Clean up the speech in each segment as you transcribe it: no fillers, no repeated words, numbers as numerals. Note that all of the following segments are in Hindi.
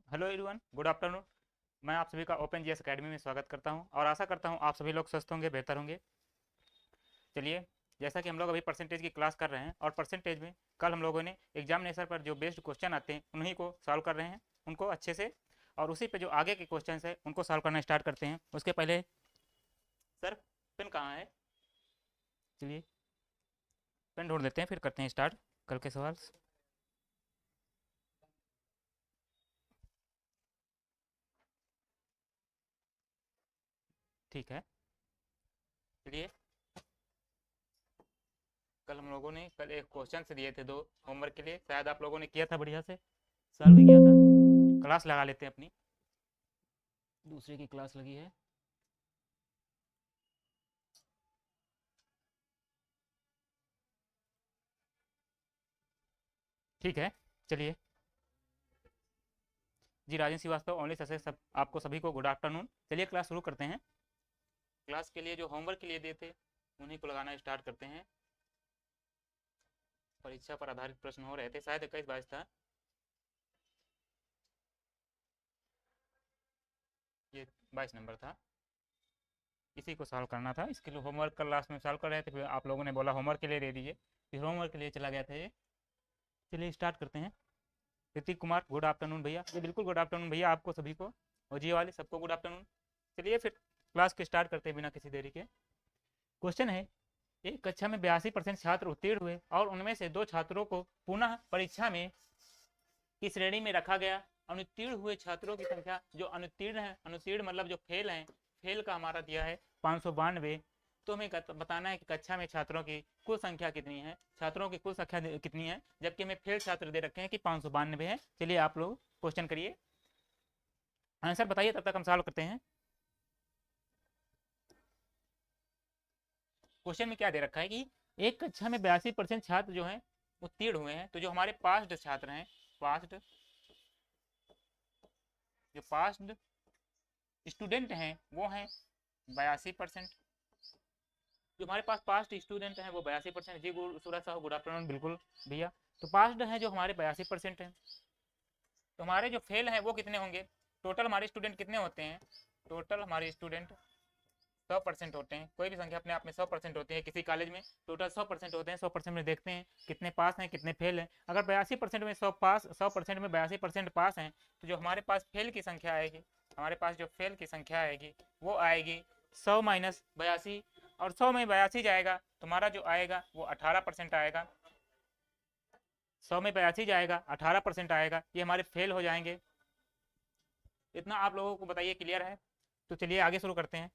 Hello everyone, good afternoon. मैं आप सभी का ओपन जीएस एकेडमी में स्वागत करता हूं और आशा करता हूं आप सभी लोग स्वस्थ होंगे, बेहतर होंगे। चलिए, जैसा कि हम लोग अभी परसेंटेज की क्लास कर रहे हैं और परसेंटेज में कल हम लोगों ने एग्जामिनेशन पर जो बेस्ड क्वेश्चन आते हैं उन्हीं को सॉल्व कर रहे हैं, उनको अच्छे से। और उसी पे जो आगे के क्वेश्चन है उनको सॉल्व करना स्टार्ट करते हैं। उसके पहले सर, पेन कहाँ है? चलिए, पेन ढूंढ लेते हैं, फिर करते हैं स्टार्ट कल के सवाल। ठीक है, चलिए। कल एक क्वेश्चन से दिए थे दो होमवर्क के लिए, शायद आप लोगों ने किया था, बढ़िया से सॉल्व भी किया था। क्लास लगा लेते हैं अपनी, दूसरे की क्लास लगी है। ठीक है, चलिए। जी, राजन श्रीवास्तव, ओनली ससे सब आपको सभी को गुड आफ्टरनून। चलिए क्लास शुरू करते हैं। क्लास के लिए जो होमवर्क के लिए दिए थे उन्हीं को लगाना स्टार्ट करते हैं। परीक्षा पर आधारित प्रश्न हो रहे थे, शायद 21-22 था। ये 22 नंबर था, इसी को सॉल्व करना था। इसके लिए होमवर्क कल लास्ट में सॉल्व कर रहे थे, फिर आप लोगों ने बोला होमवर्क के लिए दे दीजिए, फिर होमवर्क के लिए चला गया था ये। चलिए स्टार्ट करते हैं। ऋतिक कुमार, गुड आफ्टरनून भैया। जी बिल्कुल, गुड आफ्टरनून भैया, आपको सभी को और जी वाले सबको गुड आफ्टरनून। चलिए फिर क्लास के स्टार्ट करते हैं बिना किसी देरी के। क्वेश्चन है, एक कक्षा में 82% छात्र उत्तीर्ण हुए और उनमें से दो छात्रों को पुनः परीक्षा में की श्रेणी में रखा गया। अनुत्तीर्ण हुए छात्रों की संख्या, जो अनुत्तीर्ण है, अनुत्तीर्ण मतलब जो फेल हैं, फेल का हमारा दिया है 592। तो हमें बताना है कि कक्षा में छात्रों की कुल संख्या कितनी है, छात्रों की कुल संख्या कितनी है, जबकि हमें फेल छात्र दे रखे हैं कि 592 है। चलिए आप लोग क्वेश्चन करिए, आंसर बताइए, तब तक हम सॉल्व करते हैं। क्वेश्चन में क्या दे रखा है कि एक कक्षा में 82% छात्र जो हैं उत्तीर्ण हुए हैं। तो जो हमारे पास्ट छात्र हैं, पास्ट जो पास्ट स्टूडेंट हैं वो हैं 82%। जो हमारे पास पास्ट स्टूडेंट हैं वो 82%। जी सूरज साहब, गुड आफ्टरनून। बिल्कुल भैया, तो पास्ट हैं जो हमारे 82% हैं। तो हमारे जो फेल हैं वो कितने होंगे? टोटल हमारे स्टूडेंट कितने होते हैं? टोटल हमारे स्टूडेंट 100% होते हैं। कोई भी संख्या अपने आप में 100% होती है। किसी कॉलेज में टोटल 100% होते हैं। 100% में देखते हैं कितने पास हैं कितने फेल हैं। अगर 82% में 100% में 82% पास हैं, तो जो हमारे पास फेल की संख्या आएगी, हमारे पास जो फेल की संख्या आएगी वो आएगी 100 माइनस 82। और 100 में 82 जाएगा तो हमारा जो आएगा वो 18% आएगा। 100 में 82 जाएगा, 18% आएगा, ये हमारे फेल हो जाएंगे। इतना आप लोगों को बताइए, क्लियर है? तो चलिए आगे शुरू करते हैं।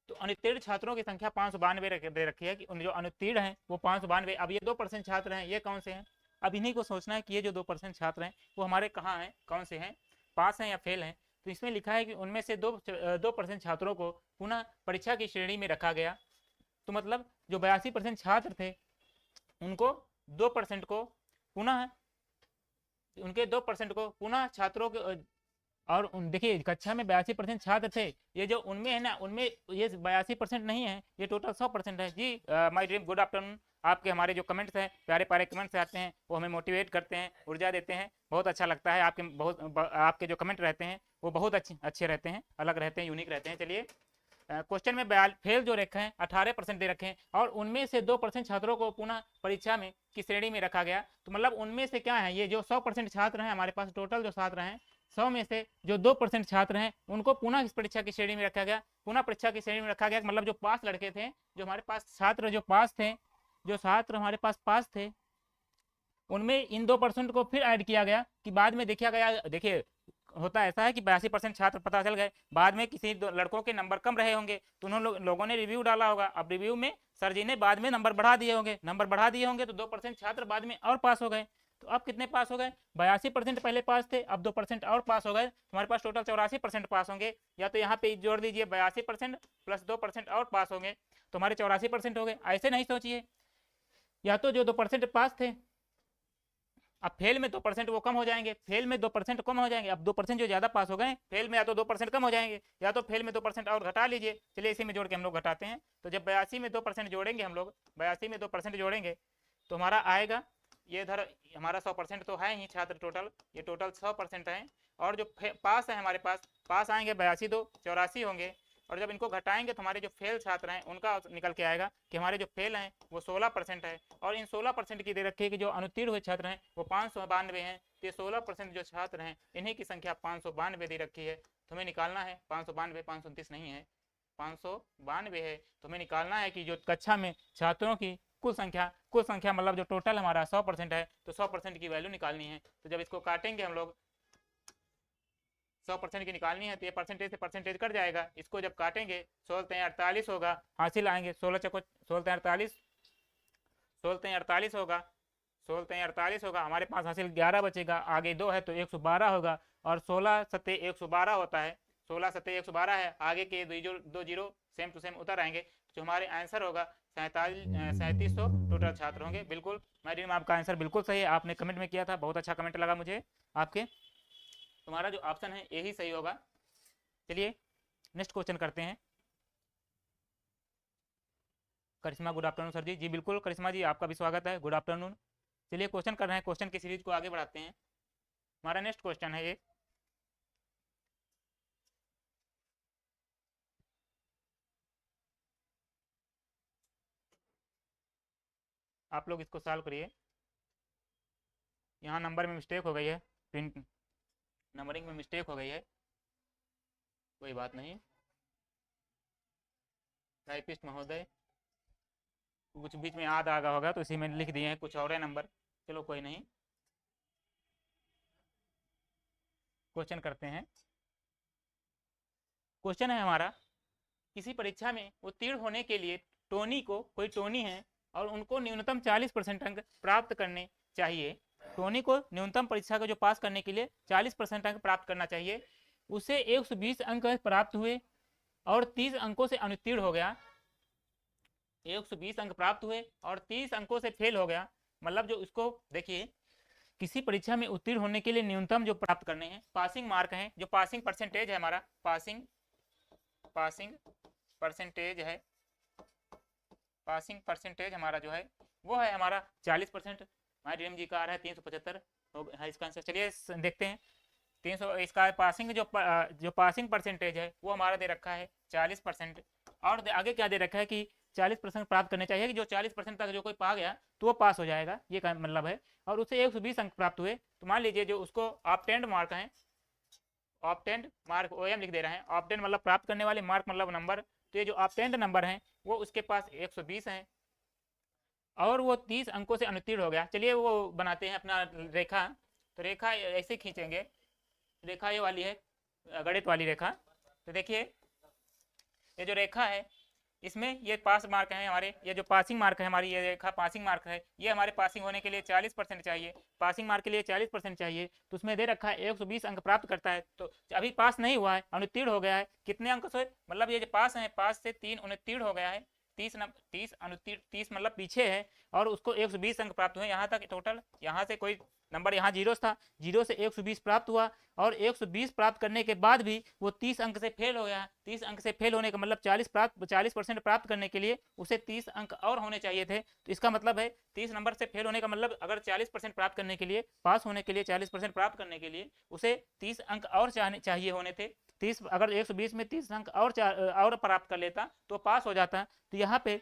तो अनुत्तीर्ण छात्रों की संख्या 592 दे रखी है कि जो अनुत्तीर्ण हैं वो 592। अब ये 2% छात्र हैं, ये कौन से हैं? अब इन्हीं को सोचना है कि ये जो 2% छात्र हैं वो हमारे कहाँ हैं, कौन से हैं, पास हैं या फेल हैं। तो इसमें लिखा है कि उनमें से 2% छात्रों को पुनः परीक्षा की श्रेणी में रखा गया। तो मतलब जो 82% छात्र थे उनको 2% को पुनः, उनके 2% को पुनः छात्रों के, और देखिए कक्षा में 82% छात्र थे, ये जो उनमें है ना, उनमें ये 82% नहीं है, ये टोटल 100% है। जी माय ड्रीम, गुड आफ्टरनून। आपके हमारे जो कमेंट्स हैं, प्यारे प्यारे कमेंट्स आते हैं, वो हमें मोटिवेट करते हैं, ऊर्जा देते हैं, बहुत अच्छा लगता है। आपके जो कमेंट रहते हैं वो बहुत अच्छे अच्छे रहते हैं, अलग रहते हैं, यूनिक रहते हैं। चलिए, क्वेश्चन में फेल जो रखे हैं 18% दे रखे हैं और उनमें से 2% छात्रों को पुनः परीक्षा में की श्रेणी में रखा गया। तो मतलब उनमें से क्या है, ये जो 100% छात्र हैं हमारे पास, टोटल जो छात्र हैं 100 में से जो 2% छात्र हैं उनको पुनः इस परीक्षा की श्रेणी में रखा गया। पुनः परीक्षा की श्रेणी में रखा गया मतलब जो पास लड़के थे, जो हमारे पास छात्र जो पास थे, जो छात्र हमारे पास थे, उनमें इन 2% को फिर ऐड किया गया। कि बाद में देखा गया, देखिए होता ऐसा है कि 82% छात्र पता चल गए, बाद में किसी लड़कों के नंबर कम रहे होंगे तो उन्होंने लोगों ने रिव्यू डाला होगा। अब रिव्यू में सर जी ने बाद में नंबर बढ़ा दिए होंगे, नंबर बढ़ा दिए होंगे तो 2% छात्र बाद में और पास हो गए। तो अब कितने पास हो गए? 82% पहले पास थे, अब 2% और पास हो गए, हमारे पास टोटल 84% पास होंगे। या तो यहाँ पे जोड़ दीजिए 82% प्लस 2% और पास होंगे, तो हमारे 84% हो गए। ऐसे नहीं सोचिए, या तो जो 2% पास थे, अब फेल में 2% वो कम हो जाएंगे, फेल में 2% कम हो जाएंगे। अब 2% जो ज्यादा पास हो गए, फेल में या तो 2% कम हो जाएंगे, या तो फेल में 2% और घटा लीजिए। चलिए इसी में जोड़ के हम लोग घटाते हैं। तो जब 82 में 2% जोड़ेंगे, हम लोग 82 में 2% जोड़ेंगे तो हमारा आएगा ये इधर हमारा 100% तो है ही छात्र टोटल, ये टोटल 100% है। और जो पास है हमारे पास आएंगे 82 2 84 होंगे। और जब इनको घटाएंगे तो हमारे जो फेल छात्र हैं उनका निकल के आएगा कि हमारे जो फेल हैं वो 16% है। और इन 16% की दे रखी है कि जो अनुत्तीर्ण हुए छात्र हैं वो 592 हैं। तो ये 16% जो छात्र हैं इन्हीं की संख्या 592 दे रखी है। तो हमें निकालना है 592, 529 नहीं है, 592 है। तो हमें निकालना है कि जो कक्षा में छात्रों की कुल संख्या मतलब जो टोटल हमारा 100% है तो 100% की वैल्यू निकालनी है। तो जब इसको काटेंगे हम लोग 100% की निकालनी है तो ये परसेंटेज से परसेंटेज कट जाएगा। इसको जब काटेंगे 16 48 होगा, हासिल आएंगे 16 चको 16 48, 16 48 होगा, 16 48 होगा। हमारे पास हासिल 11 बचेगा, आगे 2 है तो 112 होगा। और 16 7 112 होता है, 16 7 112 है। आगे के दो जीरो सेम टू सेम उतर आएंगे। जो हमारे आंसर होगा 3700 टोटल छात्र होंगे। बिल्कुल मैडम आपका आंसर बिल्कुल सही है, आपने कमेंट में किया था, बहुत अच्छा कमेंट लगा मुझे आपके। तुम्हारा जो ऑप्शन है यही सही होगा। चलिए नेक्स्ट क्वेश्चन करते हैं। करिश्मा गुड आफ्टरनून सर जी। जी बिल्कुल करिश्मा जी आपका भी स्वागत है, गुड आफ्टरनून। चलिए क्वेश्चन कर रहे हैं, क्वेश्चन की सीरीज को आगे बढ़ाते हैं। हमारा नेक्स्ट क्वेश्चन है ये, आप लोग इसको सॉल्व करिए। यहाँ नंबर में मिस्टेक हो गई है, प्रिंट नंबरिंग में मिस्टेक हो गई है, कोई बात नहीं। टाइपिस्ट महोदय कुछ बीच में याद आ गया होगा तो इसी में लिख दिए हैं कुछ और है नंबर, चलो कोई नहीं। क्वेश्चन करते हैं। क्वेश्चन है हमारा, किसी परीक्षा में उत्तीर्ण होने के लिए कोई टोनी है और उनको न्यूनतम 40% अंक प्राप्त करने चाहिए। टोनी को न्यूनतम परीक्षा को जो पास करने के लिए 40% अंक प्राप्त करना चाहिए। उसे 120 अंक प्राप्त हुए और 30 अंकों से अनुत्तीर्ण हो गया। 120 अंक प्राप्त हुए और 30 अंकों से फेल हो गया। मतलब जो इसको देखिए, किसी परीक्षा में उत्तीर्ण होने के लिए न्यूनतम जो प्राप्त करने हैं पासिंग मार्क हैं, जो पासिंग परसेंटेज है हमारा, पासिंग परसेंटेज है, पासिंग परसेंटेज हमारा जो है वो है हमारा 40%। हमारे डीएम जी का आ रहा है 375 है इसका आंसर। चलिए देखते हैं 300 इसका पासिंग जो पासिंग परसेंटेज है वो हमारा दे रखा है 40%। और आगे क्या दे रखा है कि 40% प्राप्त करने चाहिए, कि जो 40% तक जो कोई पा गया तो वो पास हो जाएगा, ये का मतलब है। और उसे 120 अंक प्राप्त हुए तो मान लीजिए जो उसको ऑब्टेंड मार्क है, ऑब्टेंड मार्क ओएम लिख दे रहे हैं, ऑब्टेंड मतलब प्राप्त करने वाले, मार्क मतलब नंबर। तो ये जो ऑब्टेंड नंबर हैं वो उसके पास 120 हैं और वो 30 अंकों से अनुत्तीर्ण हो गया। चलिए वो बनाते हैं अपना रेखा। तो रेखा ऐसे खींचेंगे, रेखा ये वाली है गणित वाली रेखा। तो देखिए ये जो रेखा है इसमें ये पास मार्क है हमारे, ये जो पासिंग मार्क है हमारी, ये रेखा पासिंग मार्क है। ये हमारे पासिंग होने के लिए 40% चाहिए, पासिंग मार्क के लिए 40% चाहिए। तो उसमें दे रखा है 120 अंक प्राप्त करता है। तो अभी पास नहीं हुआ है, अनुत्तीर्ण हो गया है। कितने अंक से, मतलब ये जो पास है, पास से 3 अनुत्तीर्ण हो गया है, 30 अनुत्तीर्ण, 30 मतलब पीछे है। और उसको 120 अंक प्राप्त हुए यहाँ तक टोटल। यहाँ से कोई नंबर यहाँ जीरो था, जीरो से 120 प्राप्त हुआ और 120 प्राप्त करने के बाद भी वो 30 अंक से फेल हो गया। 30 अंक से फेल होने का मतलब 40% प्राप्त करने के लिए उसे 30 अंक और होने चाहिए थे। तो इसका मतलब है 30 नंबर से फेल होने का मतलब, अगर 40% प्राप्त करने के लिए, पास होने के लिए 40% प्राप्त करने के लिए उसे 30 अंक और चाहिए होने थे। 30 अगर 120 में 30 अंक और प्राप्त कर लेता तो पास हो जाता। तो यहाँ पे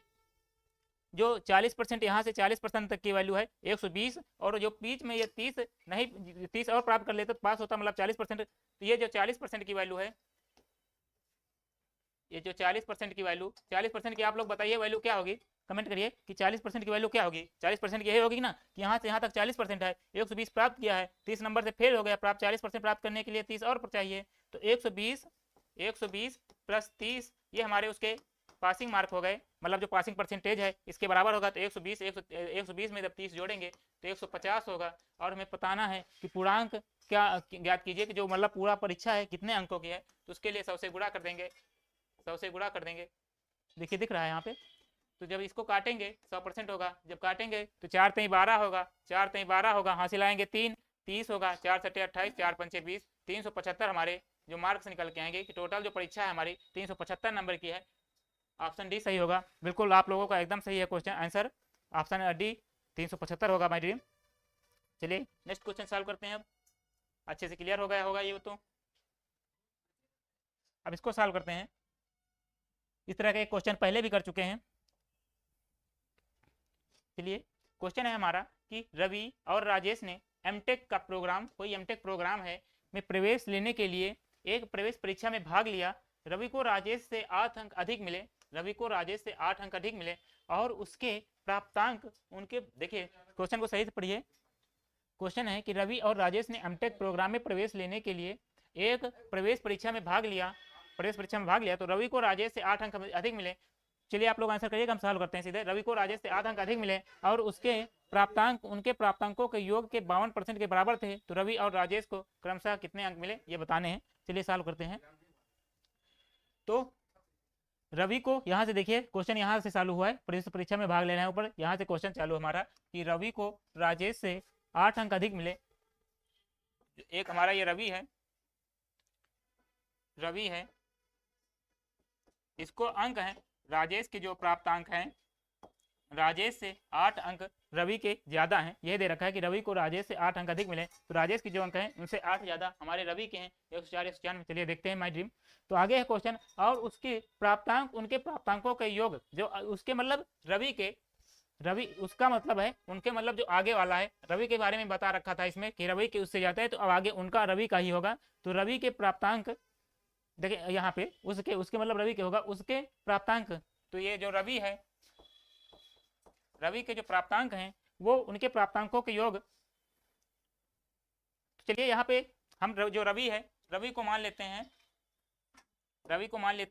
जो 40% यहाँ से 40% तक की वैल्यू है 120, और जो बीच में ये 30 नहीं, 30 और प्राप्त कर लेते तो पास होता, मतलब 40%। तो ये जो 40% की वैल्यू है, ये जो 40% की वैल्यू, 40% की आप लोग बताइए वैल्यू क्या होगी, कमेंट करिए कि 40% की वैल्यू क्या होगी। 40% की यही होगी ना कि यहाँ से यहाँ तक 40% है, 120 प्राप्त किया है, 30 नंबर से फेल हो गया, प्राप्त 40% प्राप्त करने के लिए 30 और चाहिए। तो 120 प्लस 30 ये हमारे उसके पासिंग मार्क हो गए, मतलब जो पासिंग परसेंटेज है इसके बराबर होगा। तो 120 में जब 30 जोड़ेंगे तो 150 होगा। और हमें बताना है कि पूर्णांक क्या ज्ञात कीजिए, कि जो मतलब पूरा परीक्षा है कितने अंकों की है। तो उसके लिए 100 से गुणा कर देंगे, 100 से गुणा कर देंगे। देखिए दिख रहा है यहाँ पे। तो जब इसको काटेंगे 100% होगा, जब काटेंगे तो 4 3 12 होगा, 4 3 12 होगा, हासिल आएंगे 3 30 होगा, 4 7 28, 4 5 20, 375 हमारे जो मार्क्स निकल के आएंगे। कि टोटल जो परीक्षा है हमारी 375 नंबर की है। ऑप्शन डी सही होगा। बिल्कुल आप लोगों का एकदम सही है क्वेश्चन आंसर, ऑप्शन डी 375 होगा माय ड्रीम। चलिए नेक्स्ट क्वेश्चन सॉल्व करते हैं। अब अच्छे से क्लियर हो गया होगा ये तो। अब इसको सॉल्व करते हैं। इस तरह के क्वेश्चन पहले भी कर चुके हैं। चलिए क्वेश्चन है हमारा कि रवि और राजेश ने एमटेक का प्रोग्राम, कोई एमटेक प्रोग्राम है, में प्रवेश लेने के लिए एक प्रवेश परीक्षा में भाग लिया। रवि को राजेश से 8 अंक अधिक मिले। रवि को राजेश से 8 अंक अधिक मिले और उसके प्राप्तांक उनके, देखिए क्वेश्चन को सही से पढ़िए। क्वेश्चन है कि रवि और राजेश ने एमटेक प्रोग्राम में प्रवेश लेने के लिए एक प्रवेश परीक्षा में भाग लिया। प्रवेश परीक्षा में भाग लिया तो रवि को राजेश से 8 अंक अधिक मिले। चलिए आप लोग आंसर करिएगा, हम सॉल्व करते हैं सीधे। रवि को राजेश से 8 अंक अधिक मिले और उसके प्राप्तांक उनके प्राप्तांकों के योग के 52% के बराबर थे। तो रवि और राजेश को क्रमशः कितने अंक मिले ये बताने हैं। चलिए सॉल्व करते हैं। तो रवि को यहाँ से देखिए क्वेश्चन यहाँ से चालू हुआ है, प्रवेश परीक्षा में भाग लेना है ऊपर, यहाँ से क्वेश्चन चालू हमारा कि रवि को राजेश से 8 अंक अधिक मिले। एक हमारा ये रवि है, इसको अंक है, राजेश के जो प्राप्तांक हैं राजेश से 8 अंक रवि के ज्यादा हैं। यह दे रखा है कि रवि को राजेश से 8 अंक अधिक मिले, तो राजेश के जो अंक हैं उनसे 8 ज्यादा हमारे रवि के हैं, 104 196। चलिए देखते हैं माय ड्रीम। तो आगे है क्वेश्चन, और उसके प्राप्तांक उनके प्राप्तांकों के योग, जो उसके मतलब रवि उसका मतलब है उनके मतलब जो आगे वाला है, रवि के बारे में बता रखा था इसमें कि रवि के उससे जाता है, तो अब आगे उनका रवि का ही होगा। तो रवि के प्राप्तांक देखिए यहाँ पे उसके मतलब रवि के होगा, उसके प्राप्तांक। तो ये जो रवि है, रवि के जो प्राप्तांक हैं वो उनके प्राप्तांकों के योग। चलिए यहाँ पे हम जो रवि है, रवि को मान लेते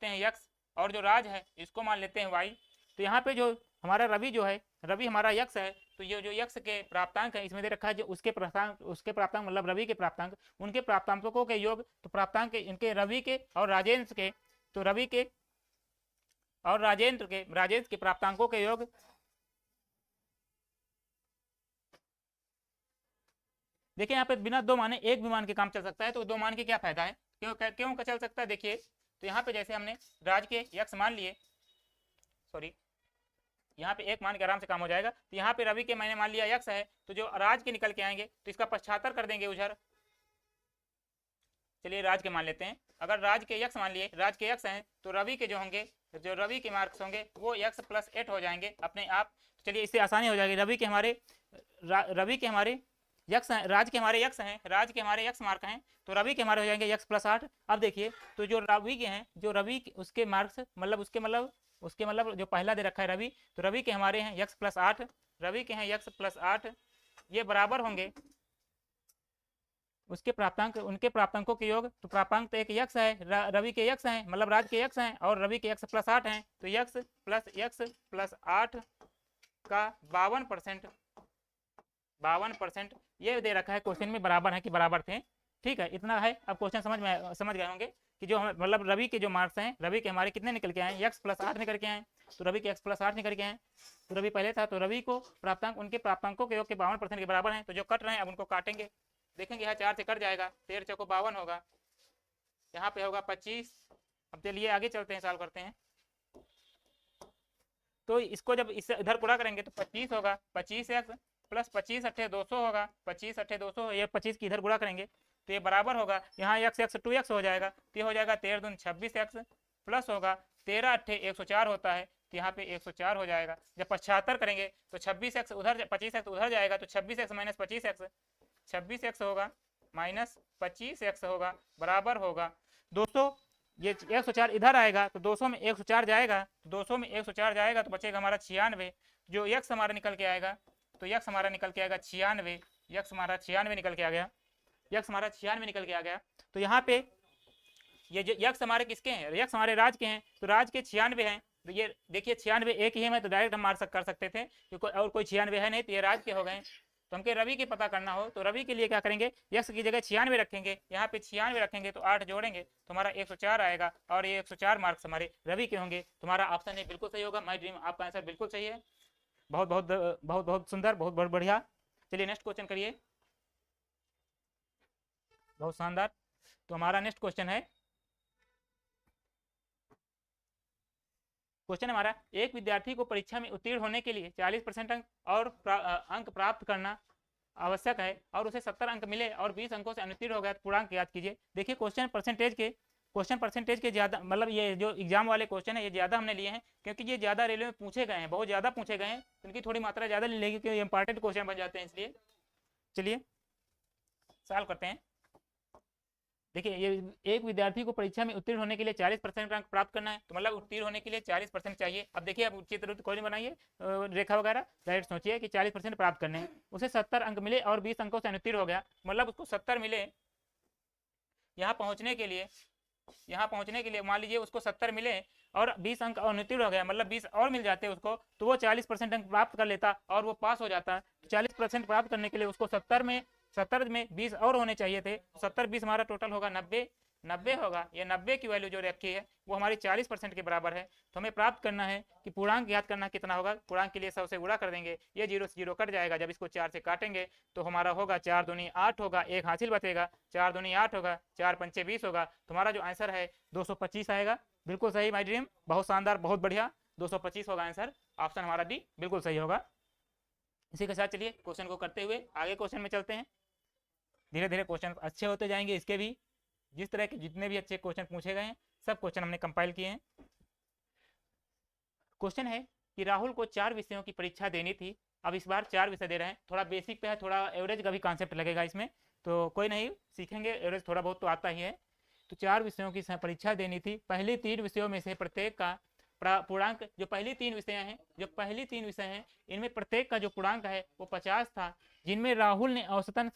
हैं यक्स, और जो राज है इसको मान लेते हैं वाई। तो यहाँ पे जो हमारा रवि जो है, रवि हमारा यक्स है, तो ये जो यक्स के प्राप्तांक है इसमें दे रखा है जो उसके प्राप्तांक मतलब रवि के प्राप्तांक, उनके प्राप्तांकों के योग। तो प्राप्तांक इनके रवि के और राजेंद्र के, तो रवि के और राजेंद्र के प्राप्तांकों के योग। देखिए यहाँ पे बिना दो माने एक भी मान के काम चल सकता है, तो दो मान के क्या फायदा है, क्यों चल सकता है। देखिए तो यहाँ पे जैसे हमने राज के यक्स मान लिए, सॉरी यहाँ पे एक मान के आराम से काम हो जाएगा। तो यहाँ पे रवि के मैंने मान लिया यक्स है, तो जो राज के निकल के आएंगे तो इसका 75 कर देंगे उधर। चलिए राज के मान लेते हैं। अगर राज के यक्स मान लिए, राज के यक्स हैं, तो रवि के जो होंगे, जो रवि के मार्क्स होंगे वो यक्स प्लस 8 हो जाएंगे अपने आप। चलिए इससे आसानी हो जाएगी। रवि के हमारे यक्स हैं, राज के हमारे यक्स हैं, राज के हमारे यक्स मार्क हैं, तो रवि के हमारे हो जाएंगे यक्स प्लस 8। अब देखिए तो जो रवि के हैं, जो रवि उसके मार्क्स मतलब उसके मतलब जो पहला दे रखा है रवि, तो रवि के हमारे हैं यक्स प्लस 8, रवि के हैं यक्स प्लस 8, ये बराबर होंगे उसके प्राप्तांक उनके प्राप्तांकों के योग। तो प्राप्तांक तो एक यक्स है, रवि के यक्स हैं मतलब राज के यक्स हैं, और रवि के यक्स प्लस 8 हैं, तो यक्स प्लस 8 का 52% ये दे रखा है क्वेश्चन में, बराबर है कि बराबर थे। ठीक है, इतना है। अब क्वेश्चन समझ गए होंगे कि जो मतलब रवि के जो मार्क्स हैं, रवि के हमारे कितने निकल के आए, यक्स प्लस 8 निकल के आए, तो रवि के यक्स प्लस 8 निकल के आए। तो रवि पहले था, तो रवि को प्राप्तांक उनके प्राप्तांकों के योग के 52% के बराबर हैं। तो जो कट रहे हैं अब उनको काटेंगे, देखेंगे यहाँ 4 से कट जाएगा, 13 चौको 52 होगा, यहाँ पे होगा 25। अब चलिए आगे चलते हैं, सॉल्व करते हैं। तो इसको जब इससे इधर पूरा करेंगे तो 25 होगा, 25 एक्स प्लस 25 अट्ठे 200 होगा, 25 अट्ठे 200, ये 25 की इधर गुणा करेंगे तो ये बराबर होगा, यहाँ x 2x हो जाएगा, तो ये हो जाएगा 13 दूनी 26x प्लस होगा 13 अट्ठे 104 होता है, तो यहाँ पे 104 हो जाएगा। जब 75 करेंगे तो 26x उधर 25x उधर जाएगा, तो 26x माइनस 25x होगा माइनस 25x होगा, बराबर होगा 200। ये 104 इधर आएगा तो 200 में 104 जाएगा, 200 में 104 जाएगा तो बचेगा हमारा 96। जो x हमारा निकल के आएगा, तो x हमारा निकल के आएगा 96, x हमारा 96 निकल के आ गया, x हमारा 96 निकल के आ गया। तो यहाँ पे ये जो x हमारे किसके हैं, x हमारे राज के हैं, तो राज के 96 हैं। तो ये देखिए 96 एक ही है, मैं तो डायरेक्ट हम कर सकते थे क्योंकि और कोई 96 है नहीं, तो ये राज के हो गए। तो हमके रवि की पता करना हो तो रवि के लिए क्या करेंगे, x की जगह 96 रखेंगे, यहाँ पे 96 रखेंगे तो 8 जोड़ेंगे तो हमारा 104 आएगा, और ये 104 मार्क्स हमारे रवि के होंगे। तुम्हारा ऑप्शन है बिल्कुल सही होगा, माय ड्रीम आपका आंसर बिल्कुल सही है। बहुत बहुत बहुत बहुत सुंदर, बहुत बहुत बढ़िया। चलिए नेक्स्ट क्वेश्चन करिए, बहुत शानदार। तो हमारा नेक्स्ट क्वेश्चन है, क्वेश्चन हमारा, एक विद्यार्थी को परीक्षा में उत्तीर्ण होने के लिए 40% अंक और अंक प्राप्त करना आवश्यक है और उसे 70 अंक मिले और 20 अंकों से अनुत्तीर्ण हो गया तो पूर्णांक याद कीजिए। देखिए क्वेश्चन परसेंटेज के ज़्यादा, मतलब ये जो एग्जाम वाले क्वेश्चन है ये ज़्यादा हमने लिए हैं क्योंकि ये ज़्यादा रेलवे में पूछे गए हैं, बहुत ज़्यादा पूछे गए हैं, तो इनकी थोड़ी मात्रा ज़्यादा ले लेगी क्योंकि इंपॉर्टेंट क्वेश्चन बन जाते हैं, इसलिए चलिए सॉल्व करते हैं। देखिए ये एक विद्यार्थी को परीक्षा में उत्तीर्ण होने के लिए 40% अंक प्राप्त करना है, तो मतलब उत्तीर्ण होने के लिए 40% चाहिए। अब देखिए अब चित्र कोई नहीं बनाइए रेखा वगैरह, डायरेक्ट सोचिए कि 40% प्राप्त करने हैं, उसे 70 अंक मिले और 20 अंकों से अनुत्तीर्ण हो गया, मतलब उसको 70 मिले यहाँ पहुँचने के लिए मान लीजिए उसको 70 मिले और 20 अंक अनुत्तीर्ण हो गया, मतलब 20 और मिल जाते उसको तो वो 40% अंक प्राप्त कर लेता और वो पास हो जाता। तो 40% प्राप्त करने के लिए उसको 70 में 20 और होने चाहिए थे। 70-20 हमारा टोटल होगा 90 होगा। ये 90 की वैल्यू जो रखी है वो हमारी 40% के बराबर है। तो हमें प्राप्त करना है कि पूर्णांक याद करना कितना होगा। पूर्णांक के लिए 100 से गुणा कर देंगे, ये 0 से 0 कट जाएगा, जब इसको 4 से काटेंगे तो हमारा होगा 4 दूनी 8 होगा, एक हासिल बचेगा, 4 दूनी 8 होगा, 4 पंचे 20 होगा। तुम्हारा जो आंसर है 225 आएगा। बिल्कुल सही माय ड्रीम, बहुत शानदार, बहुत बढ़िया, 225 होगा आंसर। ऑप्शन हमारा डी बिल्कुल सही होगा। इसी के साथ चलिए क्वेश्चन को करते हुए आगे क्वेश्चन में चलते हैं। धीरे धीरे क्वेश्चन अच्छे होते जाएंगे इसके भी, जिस तरह के जितने भी अच्छे क्वेश्चन पूछे गए हैं सब क्वेश्चन हमने कंपाइल किए हैं। क्वेश्चन है कि राहुल को 4 विषयों की परीक्षा देनी थी, अब इस बार 4 विषय दे रहे हैं। थोड़ा बेसिक पे है, थोड़ा एवरेज का भी कॉन्सेप्ट लगेगा इसमें, तो कोई नहीं, सीखेंगे, एवरेज थोड़ा बहुत तो आता ही है। तो 4 विषयों की परीक्षा देनी थी, पहले 3 विषयों में से प्रत्येक का पूर्णांक, जो पहली 3 विषय हैं इनमें प्रत्येक का जो पूर्णांक है वो 50 था, जिसमें राहुल ने औसतन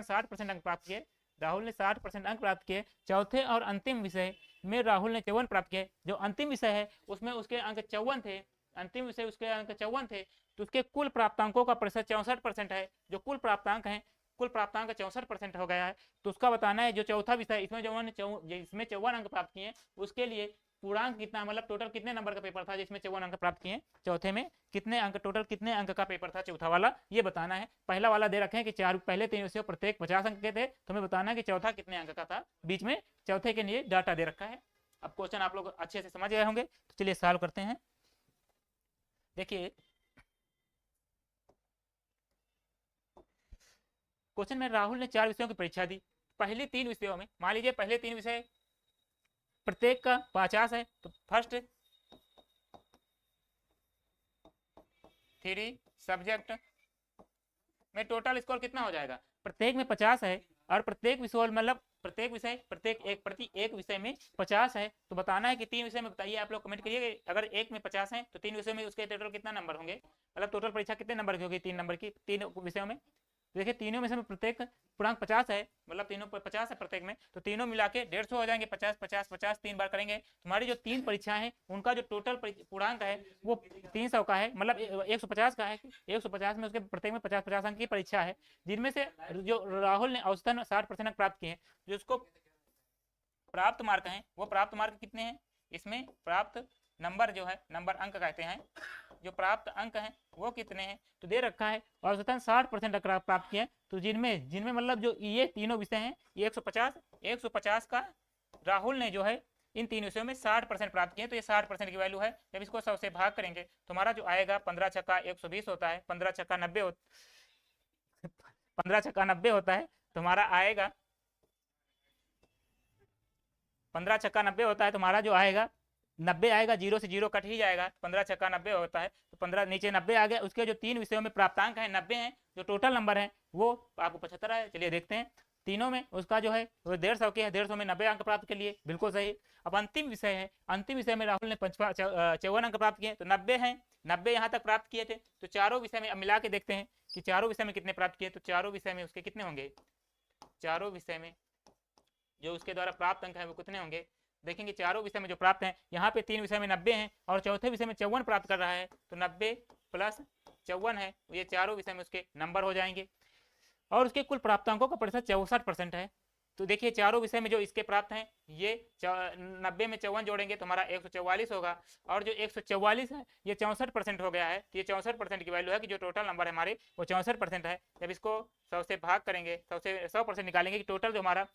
60% अंक प्राप्त किए। 60% अंक प्राप्त किए। चौथे और अंतिम विषय में राहुल ने 54 प्राप्त किए। जो अंतिम विषय है उसमें उसके अंक 54 थे, तो उसके कुल प्राप्तांकों का प्रतिशत 64% है। जो कुल प्राप्तांक 64% हो गया है। तो उसका बताना है जो चौथा विषय इसमें जो 54 अंक प्राप्त किए उसके लिए पूर्णांक कितना, मतलब टोटल कितने नंबर का पेपर था जिसमें 54 अंक प्राप्त किए, चौथे में कितने अंक, टोटल कितने अंक का पेपर था चौथा वाला, ये बताना है। पहला वाला दे रखे हैं कि पहले 3 विषयों प्रत्येक 50 अंक के थे, तो हमें बताना है कि चौथा कितने अंक का था, बीच में चौथे के लिए डाटा दे रखा है। अब क्वेश्चन आप लोग अच्छे से समझ गए होंगे, तो चलिए सॉल्व करते हैं। देखिए क्वेश्चन में राहुल ने 4 विषयों की परीक्षा दी। पहले 3 विषयों में मान लीजिए पहले 3 विषय प्रत्येक का 50 है, तो फर्स्ट 3 सब्जेक्ट में टोटल स्कोर कितना हो जाएगा, प्रत्येक में 50 है और प्रत्येक विषय मतलब प्रत्येक एक विषय में 50 है। तो बताना है कि 3 विषय में, बताइए आप लोग कमेंट करिए, अगर एक में 50 है तो 3 विषयों में उसके टोटल कितना नंबर होंगे, मतलब टोटल परीक्षा कितने नंबर की होगी 3 नंबर की 3 विषयों में। देखिए तीनों में से प्रत्येक पूर्णांक 50 है, मतलब तीनों पर 50 है प्रत्येक में, तो तीनों मिला के 150 हो जाएंगे। 50 50 50 3 बार करेंगे, तुम्हारी जो 3 परीक्षाएं हैं उनका जो टोटल पूर्णांक है वो 300 का है, मतलब 150 का है। 150 में उसके प्रत्येक में 50-50 अंक की परीक्षा है, जिनमें से जो राहुल ने औसतन 60% अंक प्राप्त किए हैं। जो उसको प्राप्त मार्क हैं वो प्राप्त मार्क कितने हैं, इसमें प्राप्त नंबर जो है, नंबर अंक कहते हैं, जो प्राप्त अंक हैं वो कितने हैं, तो दे रखा है औसतन 60% अंक प्राप्त किए। तो जिनमें मतलब जो ये तीनों विषय हैं ये 150 का राहुल ने जो है इन 3 विषयों में 60% प्राप्त किए, तो ये 60% की वैल्यू है। जब इसको 100 से भाग करेंगे तो हमारा जो आएगा 15 छक्का 120 होता है, 15 छक्का 90 होता है, तो हमारा आएगा 15 छक्का 90 होता है, तो हमारा जो आएगा 90 आएगा, 0 से 0 कट ही जाएगा, 15 छक्का 90 होता है, तो 15 नीचे 90 आ गया। उसके जो 3 विषयों में प्राप्तांक है 90 हैं, जो टोटल नंबर है वो आपको 75 है। चलिए देखते हैं, तीनों में उसका जो है वो 150 के है, 150 में 90 अंक प्राप्त के लिए, बिल्कुल सही। अब अंतिम विषय है, अंतिम विषय में राहुल ने 54 अंक प्राप्त किए, तो 90 हैं, 90 यहाँ तक प्राप्त किए थे। तो चारों विषय में अब मिला के देखते हैं कि चारों विषय में कितने प्राप्त किए, तो चारों विषय में उसके कितने होंगे, चारों विषय में जो उसके द्वारा प्राप्त अंक है वो कितने होंगे। देखेंगे चारों विषय में जो प्राप्त हैं, यहाँ पे 3 विषय में 90 हैं और चौथे विषय में 54 प्राप्त कर रहा है, तो 90 प्लस 54 है, ये चारों विषय में उसके नंबर हो जाएंगे। और उसके कुल प्राप्तांकों का प्रतिशत 64% है। तो देखिए चारों विषय में जो इसके प्राप्त हैं, ये 90 में 54 जोड़ेंगे तो हमारा 144 होगा, और जो 144 है ये 64% हो गया है। तो ये 64% की वैल्यू है कि जो टोटल नंबर है हमारे वो 64% है। जब इसको 100 से भाग करेंगे, 100% निकालेंगे कि टोटल जो हमारा,